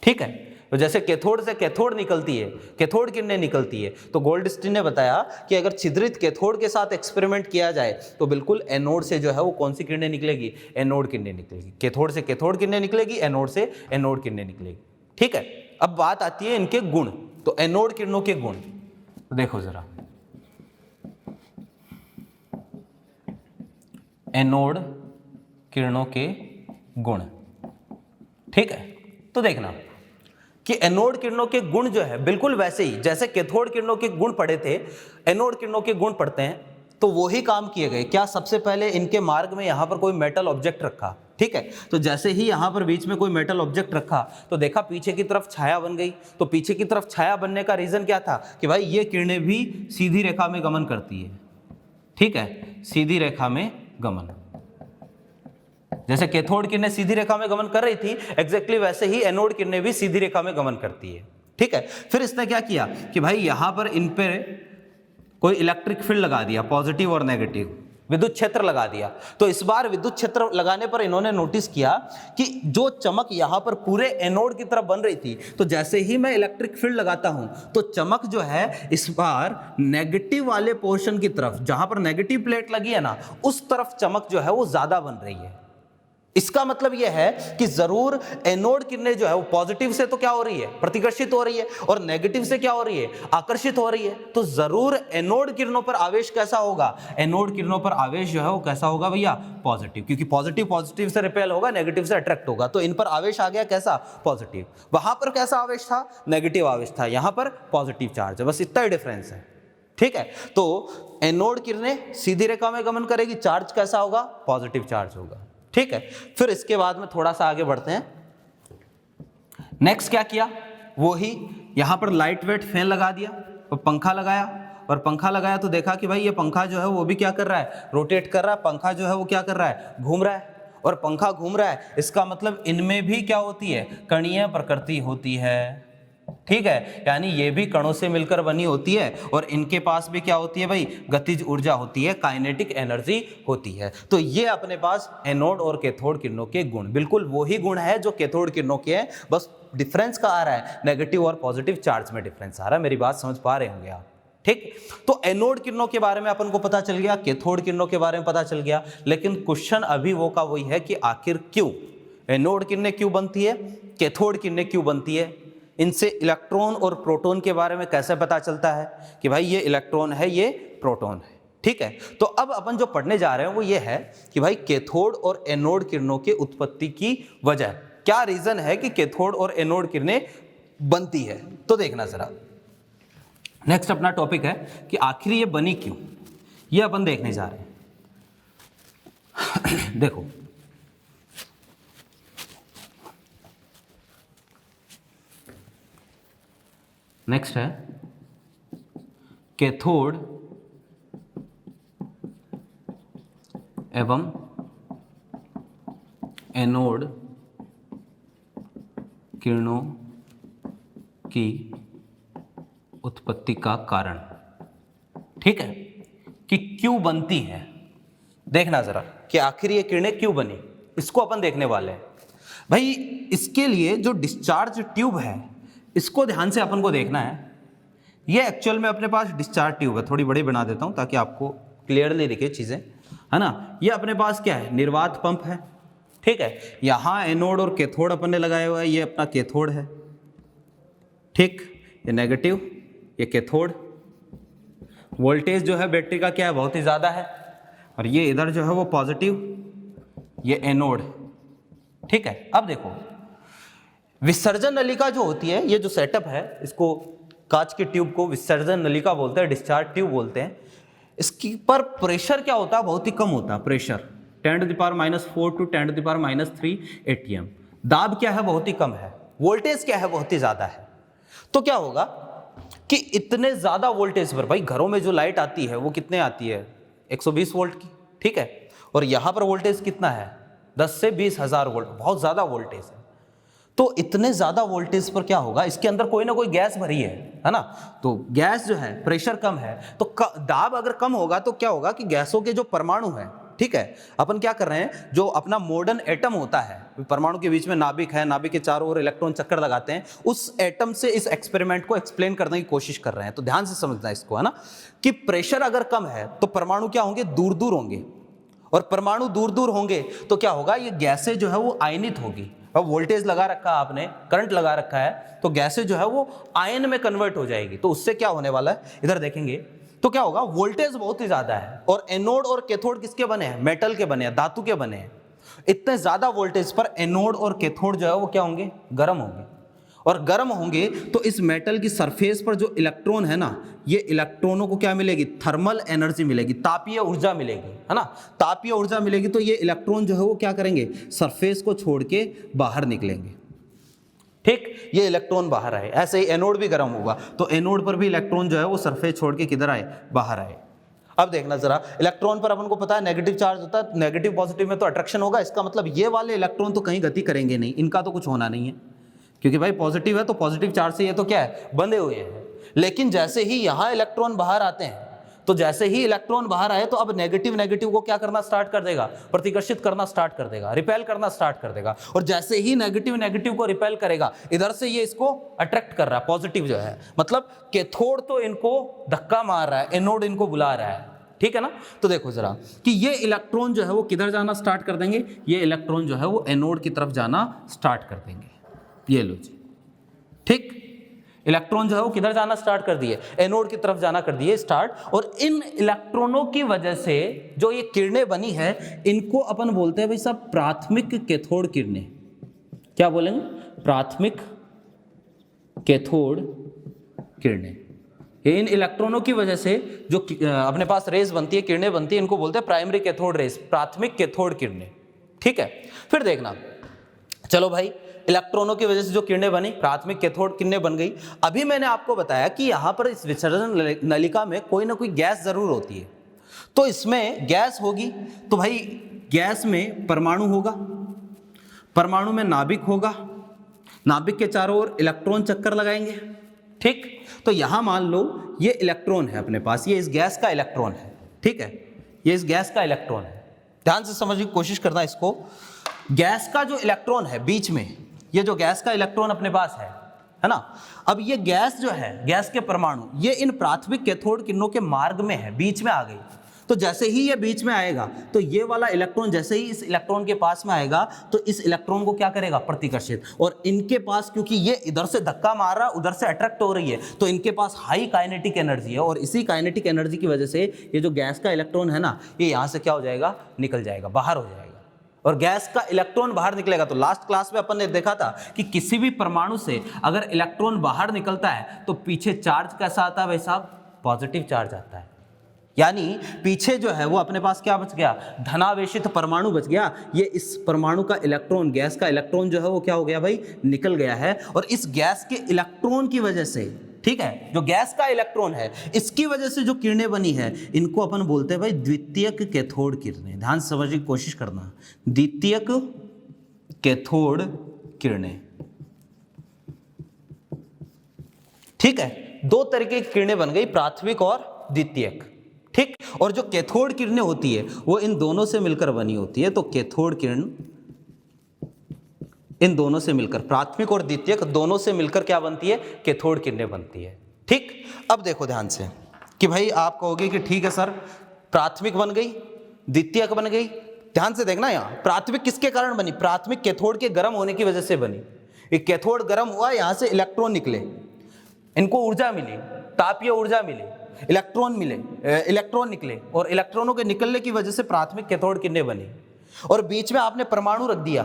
ठीक है। तो जैसे कैथोड से कैथोड निकलती है, कैथोड किरणें निकलती है, तो गोल्डस्टीन ने बताया कि अगर छिद्रित कैथोड के साथ एक्सपेरिमेंट किया जाए तो बिल्कुल एनोड से जो है वो कौन सी किरणें निकलेगी? एनोड किरणें निकलेगी। कैथोड से कैथोड किरणें निकलेगी, एनोड से एनोड किरणें निकलेगी, ठीक है। अब बात आती है इनके गुण, तो एनोड किरणों के गुण तो देखो जरा, एनोड किरणों के गुण, ठीक है। तो देखना कि एनोड किरणों के गुण जो है बिल्कुल वैसे ही जैसे कैथोड किरणों के गुण पढ़े थे, एनोड किरणों के गुण पढ़ते हैं, तो वही काम किए गए। क्या? सबसे पहले इनके मार्ग में यहां पर कोई मेटल ऑब्जेक्ट रखा, ठीक है। तो जैसे ही यहां पर बीच में कोई मेटल ऑब्जेक्ट रखा तो देखा पीछे की तरफ छाया बन गई। तो पीछे की तरफ छाया बनने का रीजन क्या था? कि भाई ये किरणें भी सीधी रेखा में गमन करती है, ठीक है, सीधी रेखा में गमन। जैसे कैथोड किरणें सीधी रेखा में गमन कर रही थी, एग्जैक्टली वैसे ही एनोड किरणें भी सीधी रेखा में गमन करती है, ठीक है। फिर इसने क्या किया कि भाई यहां पर इन पे कोई इलेक्ट्रिक फील्ड लगा दिया, पॉजिटिव और नेगेटिव विद्युत क्षेत्र लगा दिया। तो इस बार विद्युत क्षेत्र लगाने पर इन्होंने नोटिस किया कि जो चमक यहां पर पूरे एनोड की तरफ बन रही थी, तो जैसे ही मैं इलेक्ट्रिक फील्ड लगाता हूं तो चमक जो है इस बार नेगेटिव वाले पोर्शन की तरफ, जहां पर नेगेटिव प्लेट लगी है ना, उस तरफ चमक जो है वो ज्यादा बन रही है। इसका मतलब यह है कि जरूर एनोड किरणें जो है वो पॉजिटिव से तो क्या हो रही है? प्रतिकर्षित हो रही है, और नेगेटिव से क्या हो रही है? आकर्षित हो रही है। तो जरूर एनोड किरणों पर आवेश कैसा होगा? एनोड किरणों पर आवेश जो है वो कैसा होगा भैया? पॉजिटिव, क्योंकि पॉजिटिव पॉजिटिव से रिपेल होगा, नेगेटिव से अट्रैक्ट होगा। तो इन पर आवेश आ गया कैसा? पॉजिटिव। वहां पर कैसा आवेश था? नेगेटिव आवेश था, यहां पर पॉजिटिव चार्ज है, बस इतना ही डिफरेंस है, ठीक है। तो एनोड किरणें सीधी रेखा में गमन करेगी, चार्ज कैसा होगा? पॉजिटिव चार्ज होगा, ठीक है। फिर इसके बाद में थोड़ा सा आगे बढ़ते हैं। नेक्स्ट क्या किया? वो ही यहां पर लाइट वेट फैन लगा दिया और पंखा लगाया, और पंखा लगाया तो देखा कि भाई ये पंखा जो है वो भी क्या कर रहा है? रोटेट कर रहा है। पंखा जो है वो क्या कर रहा है? घूम रहा है। और पंखा घूम रहा है, इसका मतलब इनमें भी क्या होती है? कणीय प्रकृति होती है, ठीक है। यानी ये भी कणों से मिलकर बनी होती है, और इनके पास भी क्या होती है भाई? गतिज ऊर्जा होती है, काइनेटिक एनर्जी होती है। तो ये अपने पास एनोड और कैथोड किरणों के गुण बिल्कुल वही गुण है जो कैथोड किरणों के हैं, बस डिफरेंस का आ रहा है, नेगेटिव और पॉजिटिव चार्ज में डिफरेंस आ रहा है। मेरी बात समझ पा रहे होंगे आप, ठीक। तो एनोड किरणों के बारे में अपन को पता चल गया, कैथोड किरणों के बारे में पता चल गया, लेकिन क्वेश्चन अभी वो का वही है कि आखिर क्यों एनोड किरणें क्यों बनती है, कैथोड किरणें क्यों बनती है, इनसे इलेक्ट्रॉन और प्रोटॉन के बारे में कैसे पता चलता है कि भाई ये इलेक्ट्रॉन है, ये प्रोटॉन है। ठीक है, तो अब अपन जो पढ़ने जा रहे हैं वो ये है कि भाई कैथोड और एनोड किरणों के उत्पत्ति की वजह, क्या रीजन है कि कैथोड और एनोड किरणें बनती है। तो देखना जरा, नेक्स्ट अपना टॉपिक है कि आखिर ये बनी क्यों, ये अपन देखने जा रहे हैं। देखो, नेक्स्ट है कैथोड एवं एनोड किरणों की उत्पत्ति का कारण। ठीक है, कि क्यों बनती है, देखना जरा कि आखिर ये किरणें क्यों बनी, इसको अपन देखने वाले हैं। भाई इसके लिए जो डिस्चार्ज ट्यूब है इसको ध्यान से अपन को देखना है। ये एक्चुअल में अपने पास डिस्चार्ज ट्यूब है, थोड़ी बड़ी बना देता हूं ताकि आपको क्लियरली दिखे चीजें, है ना। ये अपने पास क्या है, निर्वात पंप है। ठीक है, यहां एनोड और कैथोड अपन ने लगाया हुआ है, ये अपना कैथोड है। ठीक, ये नेगेटिव, ये कैथोड। वोल्टेज जो है बैटरी का क्या है, बहुत ही ज्यादा है, और ये इधर जो है वो पॉजिटिव, ये एनोड। ठीक है, अब देखो विसर्जन नलिका जो होती है, ये जो सेटअप है, इसको कांच की ट्यूब को विसर्जन नलिका बोलते हैं, डिस्चार्ज ट्यूब बोलते हैं। इसकी पर प्रेशर क्या होता है, बहुत ही कम होता है प्रेशर, 10⁻⁴ टू 10⁻³ atm। दाब क्या है, बहुत ही कम है। वोल्टेज क्या है, बहुत ही ज्यादा है। तो क्या होगा कि इतने ज्यादा वोल्टेज पर, भाई घरों में जो लाइट आती है वो कितने आती है, 120 वोल्ट की। ठीक है, और यहां पर वोल्टेज कितना है, 10 से 20 हजार वोल्ट, बहुत ज्यादा वोल्टेज है। तो इतने ज्यादा वोल्टेज पर क्या होगा, इसके अंदर कोई ना कोई गैस भरी है ना। तो गैस जो है, प्रेशर कम है, तो दाब अगर कम होगा तो क्या होगा कि गैसों के जो परमाणु है, ठीक है, अपन क्या कर रहे हैं, जो अपना मॉडर्न एटम होता है, परमाणु के बीच में नाभिक है, नाभिक के चारों ओर इलेक्ट्रॉन चक्कर लगाते हैं, उस एटम से इस एक्सपेरिमेंट को एक्सप्लेन करने की कोशिश कर रहे हैं। तो ध्यान से समझना इसको, है ना, कि प्रेशर अगर कम है तो परमाणु क्या होंगे, दूर दूर होंगे, और परमाणु दूर दूर होंगे तो क्या होगा, ये गैसें जो है वो आयनित होगी। अब वोल्टेज लगा रखा है आपने, करंट लगा रखा है, तो गैसें जो है वो आयन में कन्वर्ट हो जाएगी। तो उससे क्या होने वाला है, इधर देखेंगे तो क्या होगा, वोल्टेज बहुत ही ज्यादा है, और एनोड और कैथोड किसके बने हैं, मेटल के बने हैं, धातु के बने हैं। इतने ज्यादा वोल्टेज पर एनोड और कैथोड जो है वो क्या होंगे, गर्म होंगे, और गर्म होंगे तो इस मेटल की सरफेस पर जो इलेक्ट्रॉन है ना, ये इलेक्ट्रॉनों को क्या मिलेगी, थर्मल एनर्जी मिलेगी, तापीय ऊर्जा मिलेगी, है ना। तापीय ऊर्जा मिलेगी तो ये इलेक्ट्रॉन जो है वो क्या करेंगे, सरफेस को छोड़ के बाहर निकलेंगे। ठीक, ये इलेक्ट्रॉन बाहर आए। ऐसे ही एनोड भी गर्म होगा तो एनोड पर भी इलेक्ट्रॉन जो है वो सरफेस छोड़ के किधर आए, बाहर आए। अब देखना जरा, इलेक्ट्रॉन पर अपन को पता है नेगेटिव चार्ज होता है, नेगेटिव पॉजिटिव में तो अट्रैक्शन होगा। इसका मतलब ये वाले इलेक्ट्रॉन तो कहीं गति करेंगे नहीं, इनका तो कुछ होना नहीं है, क्योंकि भाई पॉजिटिव है तो पॉजिटिव चार्ज से ये तो क्या है, बंधे हुए हैं। लेकिन जैसे ही यहां इलेक्ट्रॉन बाहर आते हैं, तो जैसे ही इलेक्ट्रॉन बाहर आए तो अब नेगेटिव नेगेटिव को क्या करना स्टार्ट कर देगा, प्रतिकर्षित करना स्टार्ट कर देगा, रिपेल करना स्टार्ट कर देगा। और जैसे ही नेगेटिव नेगेटिव को रिपेल करेगा, इधर से ये इसको अट्रैक्ट कर रहा है, पॉजिटिव जो है, मतलब कैथोड तो इनको धक्का मार रहा है, एनोड इनको बुला रहा है। ठीक है ना। तो देखो जरा कि ये इलेक्ट्रॉन जो है वो किधर जाना स्टार्ट कर देंगे, ये इलेक्ट्रॉन जो है वो एनोड की तरफ जाना स्टार्ट कर देंगे। ये लो जी, ठीक, इलेक्ट्रॉन जो है वो किधर जाना स्टार्ट कर दिए, एनोड की तरफ जाना कर दिए स्टार्ट। और इन इलेक्ट्रॉनों की वजह से जो ये किरणें बनी है, इनको अपन बोलते हैं भाई साहब प्राथमिक कैथोड किरणें। क्या बोलेंगे, प्राथमिक कैथोड किरणें। ये इन इलेक्ट्रॉनों की वजह से जो अपने पास रेस बनती है, किरणें बनती है, इनको बोलते हैं प्राइमरी कैथोड रेस, प्राथमिक कैथोड किरणें। ठीक है, फिर देखना, चलो भाई इलेक्ट्रॉनों की वजह से जो किरणें बनी, प्राथमिक कैथोड किरणें बन गई। अभी मैंने आपको बताया कि यहां पर इस विसर्जन नलिका में कोई ना कोई गैस जरूर होती है। तो इसमें गैस होगी तो भाई गैस में परमाणु होगा, परमाणु में नाभिक होगा, नाभिक के चारों ओर इलेक्ट्रॉन चक्कर लगाएंगे। ठीक, तो यहां मान लो ये इलेक्ट्रॉन है अपने पास, ये इस गैस का इलेक्ट्रॉन है। ठीक है, ये इस गैस का इलेक्ट्रॉन है। ध्यान से समझने की कोशिश करना इसको। गैस का जो इलेक्ट्रॉन है बीच में, ये जो गैस का इलेक्ट्रॉन अपने पास है ना। अब ये गैस जो है, गैस के परमाणु, ये इन प्राथमिक कैथोड किरणों के मार्ग में है, बीच में आ गई। तो जैसे ही ये बीच में आएगा तो ये वाला इलेक्ट्रॉन जैसे ही इस इलेक्ट्रॉन के पास में आएगा तो इस इलेक्ट्रॉन को क्या करेगा, प्रतिकर्षित। और इनके पास क्योंकि ये इधर से धक्का मार रहा, उधर से अट्रैक्ट हो रही है, तो इनके पास हाई काइनेटिक एनर्जी है, और इसी काइनेटिक एनर्जी की वजह से ये जो गैस का इलेक्ट्रॉन है ना, ये यहाँ से क्या हो जाएगा, निकल जाएगा, बाहर हो जाएगा, और गैस का इलेक्ट्रॉन बाहर निकलेगा। तो लास्ट क्लास में अपन ने देखा था कि किसी भी परमाणु से अगर इलेक्ट्रॉन बाहर निकलता है तो पीछे चार्ज कैसा आता है भाई साहब, पॉजिटिव चार्ज आता है। यानी पीछे जो है वो अपने पास क्या बच गया, धनावेशित परमाणु बच गया। ये इस परमाणु का इलेक्ट्रॉन, गैस का इलेक्ट्रॉन जो है वो क्या हो गया भाई, निकल गया है। और इस गैस के इलेक्ट्रॉन की वजह से, ठीक है, जो गैस का इलेक्ट्रॉन है इसकी वजह से जो किरणें बनी है इनको अपन बोलते हैं भाई द्वितीयक कैथोड किरणें। ध्यान से समझने की कोशिश करना, द्वितीयक कैथोड किरणें, ठीक है। दो तरीके की किरणें बन गई, प्राथमिक और द्वितीयक, ठीक। और जो कैथोड किरणें होती है वो इन दोनों से मिलकर बनी होती है। तो कैथोड किरण इन दोनों से मिलकर, प्राथमिक और द्वितीयक दोनों से मिलकर क्या बनती है, कैथोड किरणें बनती है, ठीक। अब देखो ध्यान से कि भाई आप कहोगे कि ठीक है सर, प्राथमिक बन गई, द्वितीयक बन गई। ध्यान से देखना, यहाँ प्राथमिक किसके कारण बनी, प्राथमिक कैथोड के गर्म होने की वजह से बनी। एक कैथोड गर्म हुआ, यहां से इलेक्ट्रॉन निकले, इनको ऊर्जा मिली, तापीय ऊर्जा मिली, इलेक्ट्रॉन मिले, इलेक्ट्रॉन निकले, और इलेक्ट्रॉनों के निकलने की वजह से प्राथमिक कैथोड किरणें बनी। और बीच में आपने परमाणु रख दिया,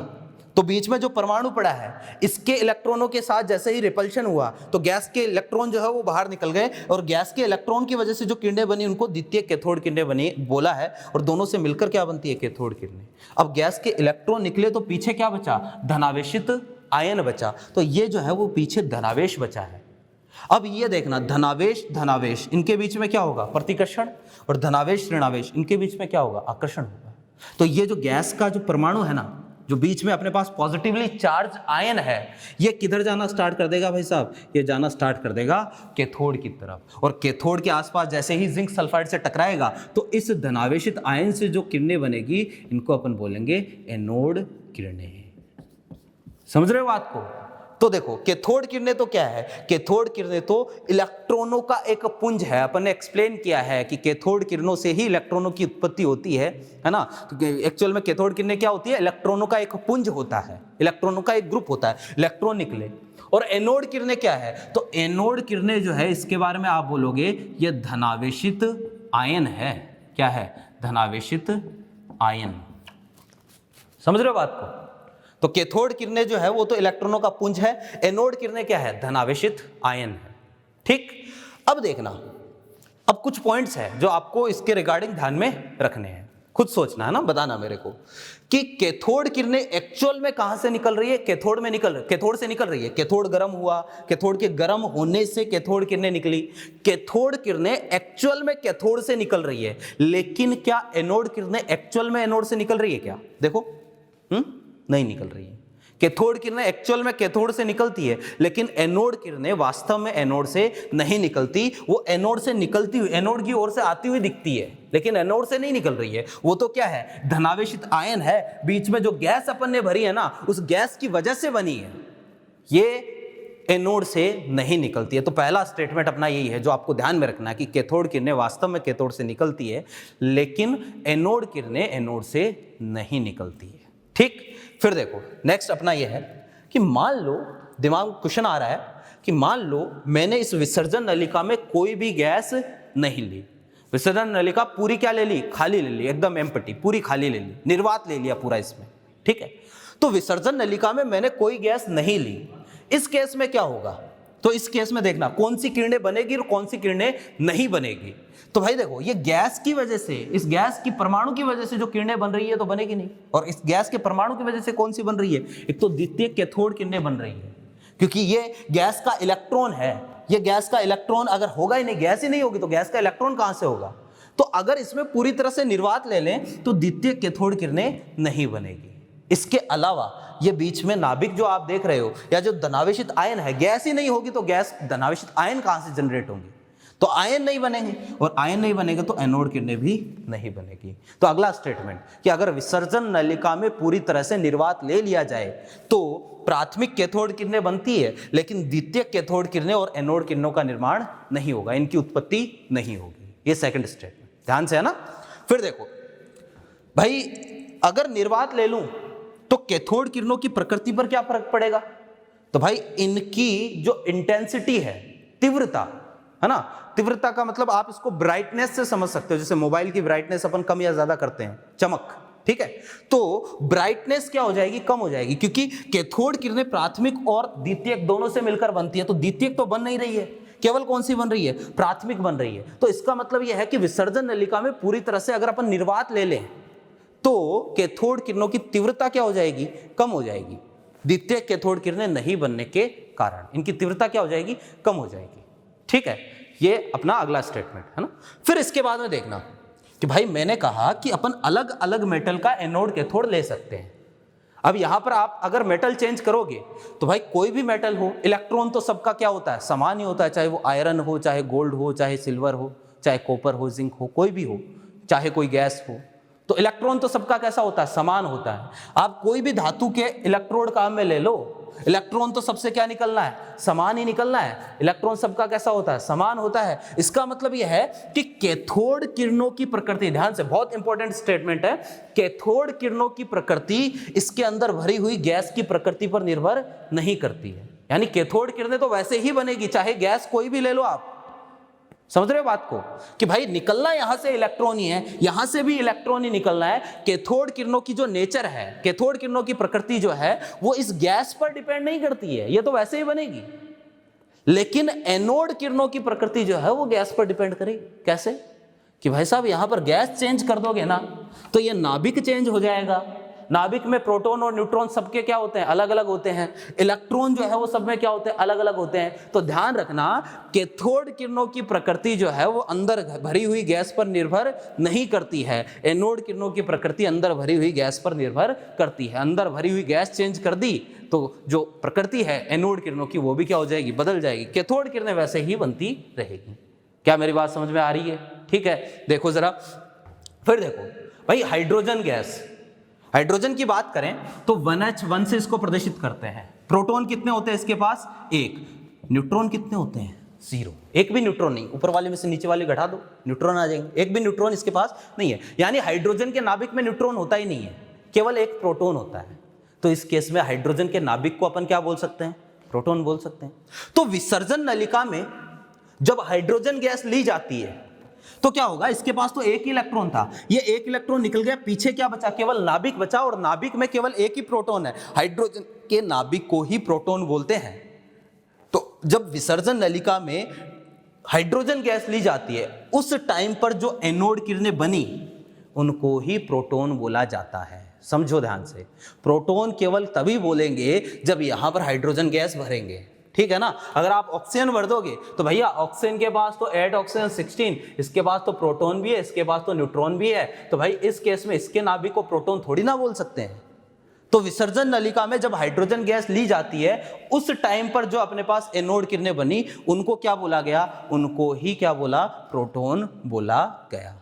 तो बीच में जो परमाणु पड़ा है इसके इलेक्ट्रॉनों के साथ जैसे ही रिपल्शन हुआ तो गैस के इलेक्ट्रॉन जो है वो बाहर निकल गए, और गैस के इलेक्ट्रॉन की वजह से जो किरणें बनी उनको द्वितीय कैथोड किरणें बनी बोला है। और दोनों से मिलकर क्या बनती है, कैथोड किरणें। अब गैस के इलेक्ट्रॉन निकले तो पीछे क्या बचा, धनावेशित आयन बचा। तो ये जो है वो पीछे धनावेश बचा है। अब ये देखना, धनावेश धनावेश इनके बीच में क्या होगा, प्रतिकर्षण, और धनावेश ऋणावेश इनके बीच में क्या होगा, आकर्षण होगा। तो ये जो गैस का जो परमाणु है ना, जो बीच में अपने पास पॉजिटिवली चार्ज आयन है, ये किधर जाना स्टार्ट कर देगा भाई साहब, ये जाना स्टार्ट कर देगा कैथोड की तरफ। और कैथोड के आसपास जैसे ही जिंक सल्फाइड से टकराएगा तो इस धनावेशित आयन से जो किरणें बनेगी इनको अपन बोलेंगे एनोड किरणें। समझ रहे हो बात को। तो देखो कैथोड किरणें तो क्या है, कैथोड किरणें तो इलेक्ट्रॉनों का एक पुंज है। अपन ने एक्सप्लेन किया है कि कैथोड किरणों से ही इलेक्ट्रॉनों की उत्पत्ति होती है ना। तो एक्चुअल में कैथोड किरणें क्या होती है, इलेक्ट्रॉनों का एक पुंज होता है, इलेक्ट्रॉनों का एक ग्रुप होता है, इलेक्ट्रॉन निकले। और एनोड किरणें क्या है, तो एनोड किरणें जो है इसके बारे में आप बोलोगे ये धनावेशित आयन है। क्या है, धनावेशित आयन। समझ रहे हो बात को। तो कैथोड किरणें जो है वो तो इलेक्ट्रॉनों का पुंज है, एनोड किरणें क्या है, धनावेशित आयन है, ठीक। अब देखना, अब कुछ पॉइंट्स है जो आपको इसके रिगार्डिंग ध्यान में रखने हैं, खुद सोचना है ना, बताना मेरे को कि कैथोड किरणें एक्चुअल में कहां से निकल रही है, कैथोड से निकल रही है। कैथोड गर्म हुआ, कैथोड के गर्म होने से कैथोड किरणें निकली। कैथोड किरणें एक्चुअल में कैथोड से निकल रही है, लेकिन क्या एनोड किरणें एक्चुअल में एनोड से निकल रही है क्या, देखो नहीं निकल रही है। कैथोड किरणें एक्चुअल में कैथोड से निकलती है, लेकिन एनोड किरणें वास्तव में एनोड से नहीं निकलती। वो एनोड से निकलती हुई, एनोड की ओर से आती हुई दिखती है, लेकिन एनोड से नहीं निकल रही है। वो तो क्या है, धनावेशित आयन है। बीच में जो गैस अपन ने भरी है ना, उस गैस की वजह से बनी है, ये एनोड से नहीं निकलती है। तो पहला स्टेटमेंट अपना यही है जो आपको ध्यान में रखना है कि कैथोड किरणें वास्तव में कैथोड से निकलती है, लेकिन एनोड किरणें एनोड से नहीं निकलती है, ठीक। फिर देखो नेक्स्ट अपना यह है कि मान लो, दिमाग में क्वेश्चन आ रहा है कि मान लो मैंने इस विसर्जन नलिका में कोई भी गैस नहीं ली। विसर्जन नलिका पूरी क्या ले ली, खाली ले ली, एकदम एम्प्टी, पूरी खाली ले ली, निर्वात ले लिया पूरा इसमें, ठीक है। तो विसर्जन नलिका में मैंने कोई गैस नहीं ली। इस केस में क्या होगा, तो इस केस में देखना कौन सी किरणें बनेगी और कौन सी किरणें नहीं बनेगी। तो भाई देखो, ये गैस की वजह से, इस गैस की परमाणु की वजह से जो किरणें बन रही है तो बनेगी नहीं। और इस गैस के परमाणु की वजह से कौन सी बन रही है, एक तो द्वितीय कैथोड किरणें बन रही है, क्योंकि ये गैस का इलेक्ट्रॉन है। ये गैस का इलेक्ट्रॉन अगर होगा ही नहीं, गैस ही नहीं होगी, तो गैस का इलेक्ट्रॉन कहां से होगा। तो अगर इसमें पूरी तरह से निर्वात ले लें तो द्वितीय कैथोड किरणें नहीं बनेगी। इसके अलावा ये बीच में नाभिक जो आप देख रहे हो, या जो धनावेशित आयन है, गैस ही नहीं होगी तो गैस धनावेशित आयन कहां से जनरेट होंगे, तो आयन नहीं बनेंगे, और आयन नहीं बनेगा तो एनोड किरणें भी नहीं बनेगी। तो अगला स्टेटमेंट कि अगर विसर्जन नलिका में पूरी तरह से निर्वात ले लिया जाए तो प्राथमिक कैथोड किरणें बनती है, लेकिन द्वितीय कैथोड किरणें और एनोड किरणों का निर्माण नहीं होगा, इनकी उत्पत्ति नहीं होगी। ये सेकंड स्टेटमेंट, ध्यान से है ना। फिर देखो भाई, अगर निर्वात ले लूं तो कैथोड किरणों की प्रकृति पर क्या फर्क पड़ेगा? तो भाई इनकी जो इंटेंसिटी है, तीव्रता है ना, तीव्रता का मतलब आप इसको ब्राइटनेस से समझ सकते हो, जैसे मोबाइल की ब्राइटनेस अपन कम या ज्यादा करते हैं, चमक, ठीक है, तो ब्राइटनेस क्या हो जाएगी, कम हो जाएगी, क्योंकि कैथोड किरणें प्राथमिक और द्वितीयक दोनों से मिलकर बनती है। तो द्वितीयक तो बन नहीं रही है, केवल कौन सी बन रही है, प्राथमिक बन रही है। तो इसका मतलब यह है कि विसर्जन नलिका में पूरी तरह से अगर अपन निर्वात ले लें तो कैथोड किरणों की तीव्रता क्या हो जाएगी, कम हो जाएगी। द्वितीयक कैथोड किरणें नहीं बनने के कारण इनकी तीव्रता क्या हो जाएगी, कम हो जाएगी। ठीक है, ये अपना अगला स्टेटमेंट है ना। फिर इसके बाद में देखना कि भाई मैंने कहा कि अपन अलग अलग मेटल का एनोड कैथोड ले सकते हैं। अब यहां पर आप अगर मेटल चेंज करोगे तो भाई कोई भी मेटल हो, इलेक्ट्रॉन तो सबका क्या होता है, समान ही होता है, चाहे वो आयरन हो, चाहे गोल्ड हो, चाहे सिल्वर हो, चाहे कॉपर हो, जिंक हो, कोई भी हो, चाहे कोई गैस हो, तो इलेक्ट्रॉन तो सबका कैसा होता है, समान होता है। आप कोई भी धातु के इलेक्ट्रोड काम में ले लो, इलेक्ट्रॉन तो सबसे क्या निकलना है, समान ही निकलना है। इलेक्ट्रॉन सबका कैसा होता है, समान होता है। इसका मतलब यह है कि कैथोड किरणों की प्रकृति, ध्यान से, बहुत इंपॉर्टेंट स्टेटमेंट है, कैथोड किरणों की प्रकृति इसके अंदर भरी हुई गैस की प्रकृति पर निर्भर नहीं करती है। यानी कैथोड किरणें तो वैसे ही बनेगी, चाहे गैस कोई भी ले लो आप। समझ रहे हो बात को, कि भाई निकलना यहां से इलेक्ट्रॉन ही है, यहां से भी इलेक्ट्रॉन ही निकलना है। कैथोड किरणों की जो नेचर है, कैथोड किरणों की प्रकृति जो है वो इस गैस पर डिपेंड नहीं करती है, ये तो वैसे ही बनेगी। लेकिन एनोड किरणों की प्रकृति जो है वो गैस पर डिपेंड करेगी। कैसे? कि भाई साहब यहां पर गैस चेंज कर दोगे ना तो ये नाभिक चेंज हो जाएगा। नाभिक में प्रोटॉन और न्यूट्रॉन सबके क्या होते हैं, अलग अलग होते हैं। इलेक्ट्रॉन जो है वो सब में क्या होते हैं, अलग अलग होते हैं। तो ध्यान रखना, कैथोड किरणों की प्रकृति जो है वो अंदर भरी हुई गैस पर निर्भर नहीं करती है। एनोड किरणों की प्रकृति अंदर भरी हुई गैस पर निर्भर करती है। अंदर भरी हुई गैस चेंज कर दी तो जो प्रकृति है एनोड किरणों की वो भी क्या हो जाएगी, बदल जाएगी। कैथोड किरणें वैसे ही बनती रहेगी। क्या मेरी बात समझ में आ रही है? ठीक है, देखो जरा, फिर देखो भाई हाइड्रोजन गैस, हाइड्रोजन की बात करें तो 1H1 से इसको प्रदर्शित करते हैं। प्रोटॉन कितने होते हैं इसके पास, एक। न्यूट्रॉन कितने होते हैं, 0। एक भी न्यूट्रॉन नहीं, ऊपर वाले में से नीचे वाले घटा दो, न्यूट्रॉन आ जाएंगे। एक भी न्यूट्रॉन इसके पास नहीं है, यानी हाइड्रोजन के नाभिक में न्यूट्रॉन होता ही नहीं है, केवल एक प्रोटॉन होता है। तो इस केस में हाइड्रोजन के नाभिक को अपन क्या बोल सकते हैं, प्रोटॉन बोल सकते हैं। तो विसर्जन नलिका में जब हाइड्रोजन गैस ली जाती है तो क्या होगा, इसके पास तो एक ही इलेक्ट्रॉन था, ये एक इलेक्ट्रॉन निकल गया, पीछे क्या बचा, केवल नाभिक बचा, और नाभिक में केवल एक ही प्रोटॉन है। हाइड्रोजन के नाभिक को ही प्रोटॉन बोलते हैं। तो जब विसर्जन नलिका में हाइड्रोजन गैस ली जाती है उस टाइम पर जो एनोड किरणें बनी उनको ही प्रोटॉन बोला जाता है। समझो ध्यान से, प्रोटॉन केवल तभी बोलेंगे जब यहां पर हाइड्रोजन गैस भरेंगे। ठीक है ना। अगर आप ऑक्सीजन भर दोगे तो भैया ऑक्सीजन के पास तो 8 ऑक्सीजन 16, इसके पास तो प्रोटॉन भी है, इसके पास तो न्यूट्रॉन भी है, तो भाई इस केस में इसके नाभिक को प्रोटॉन थोड़ी ना बोल सकते हैं। तो विसर्जन नलिका में जब हाइड्रोजन गैस ली जाती है उस टाइम पर जो अपने पास एनोड किरणें बनी उनको क्या बोला गया, उनको ही क्या बोला, प्रोटॉन बोला गया।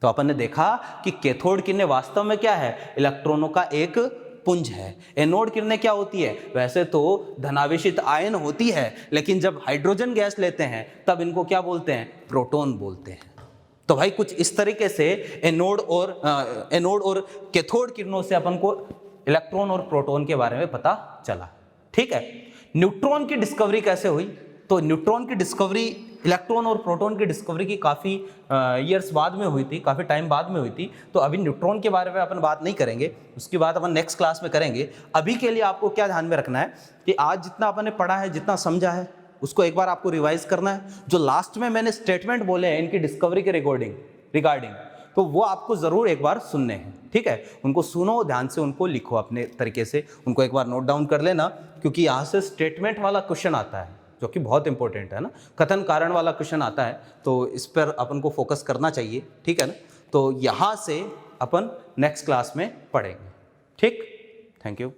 तो अपन ने देखा कि कैथोड किरणें वास्तव में क्या है, इलेक्ट्रॉनों का एक पुंज है। एनोड किरणें क्या होती है, वैसे तो धनावेशित आयन होती है, लेकिन जब हाइड्रोजन गैस लेते हैं तब इनको क्या बोलते हैं, प्रोटॉन बोलते हैं। तो भाई कुछ इस तरीके से एनोड और कैथोड किरणों से अपन को इलेक्ट्रॉन और प्रोटॉन के बारे में पता चला। ठीक है, न्यूट्रॉन की डिस्कवरी कैसे हुई, तो न्यूट्रॉन की डिस्कवरी, इलेक्ट्रॉन और प्रोटॉन की डिस्कवरी की काफ़ी ईयर्स बाद में हुई थी, काफ़ी टाइम बाद में हुई थी। तो अभी न्यूट्रॉन के बारे में अपन बात नहीं करेंगे, उसकी बात अपन नेक्स्ट क्लास में करेंगे। अभी के लिए आपको क्या ध्यान में रखना है कि आज जितना अपन ने पढ़ा है, जितना समझा है, उसको एक बार आपको रिवाइज करना है। जो लास्ट में मैंने स्टेटमेंट बोले हैं इनकी डिस्कवरी के रिगार्डिंग, तो वो आपको ज़रूर एक बार सुनने हैं। ठीक है, उनको सुनो ध्यान से, उनको लिखो अपने तरीके से, उनको एक बार नोट डाउन कर लेना, क्योंकि यहाँ से स्टेटमेंट वाला क्वेश्चन आता है जो कि बहुत इंपॉर्टेंट है ना, कथन कारण वाला क्वेश्चन आता है, तो इस पर अपन को फोकस करना चाहिए। ठीक है ना, तो यहाँ से अपन नेक्स्ट क्लास में पढ़ेंगे। ठीक, थैंक यू।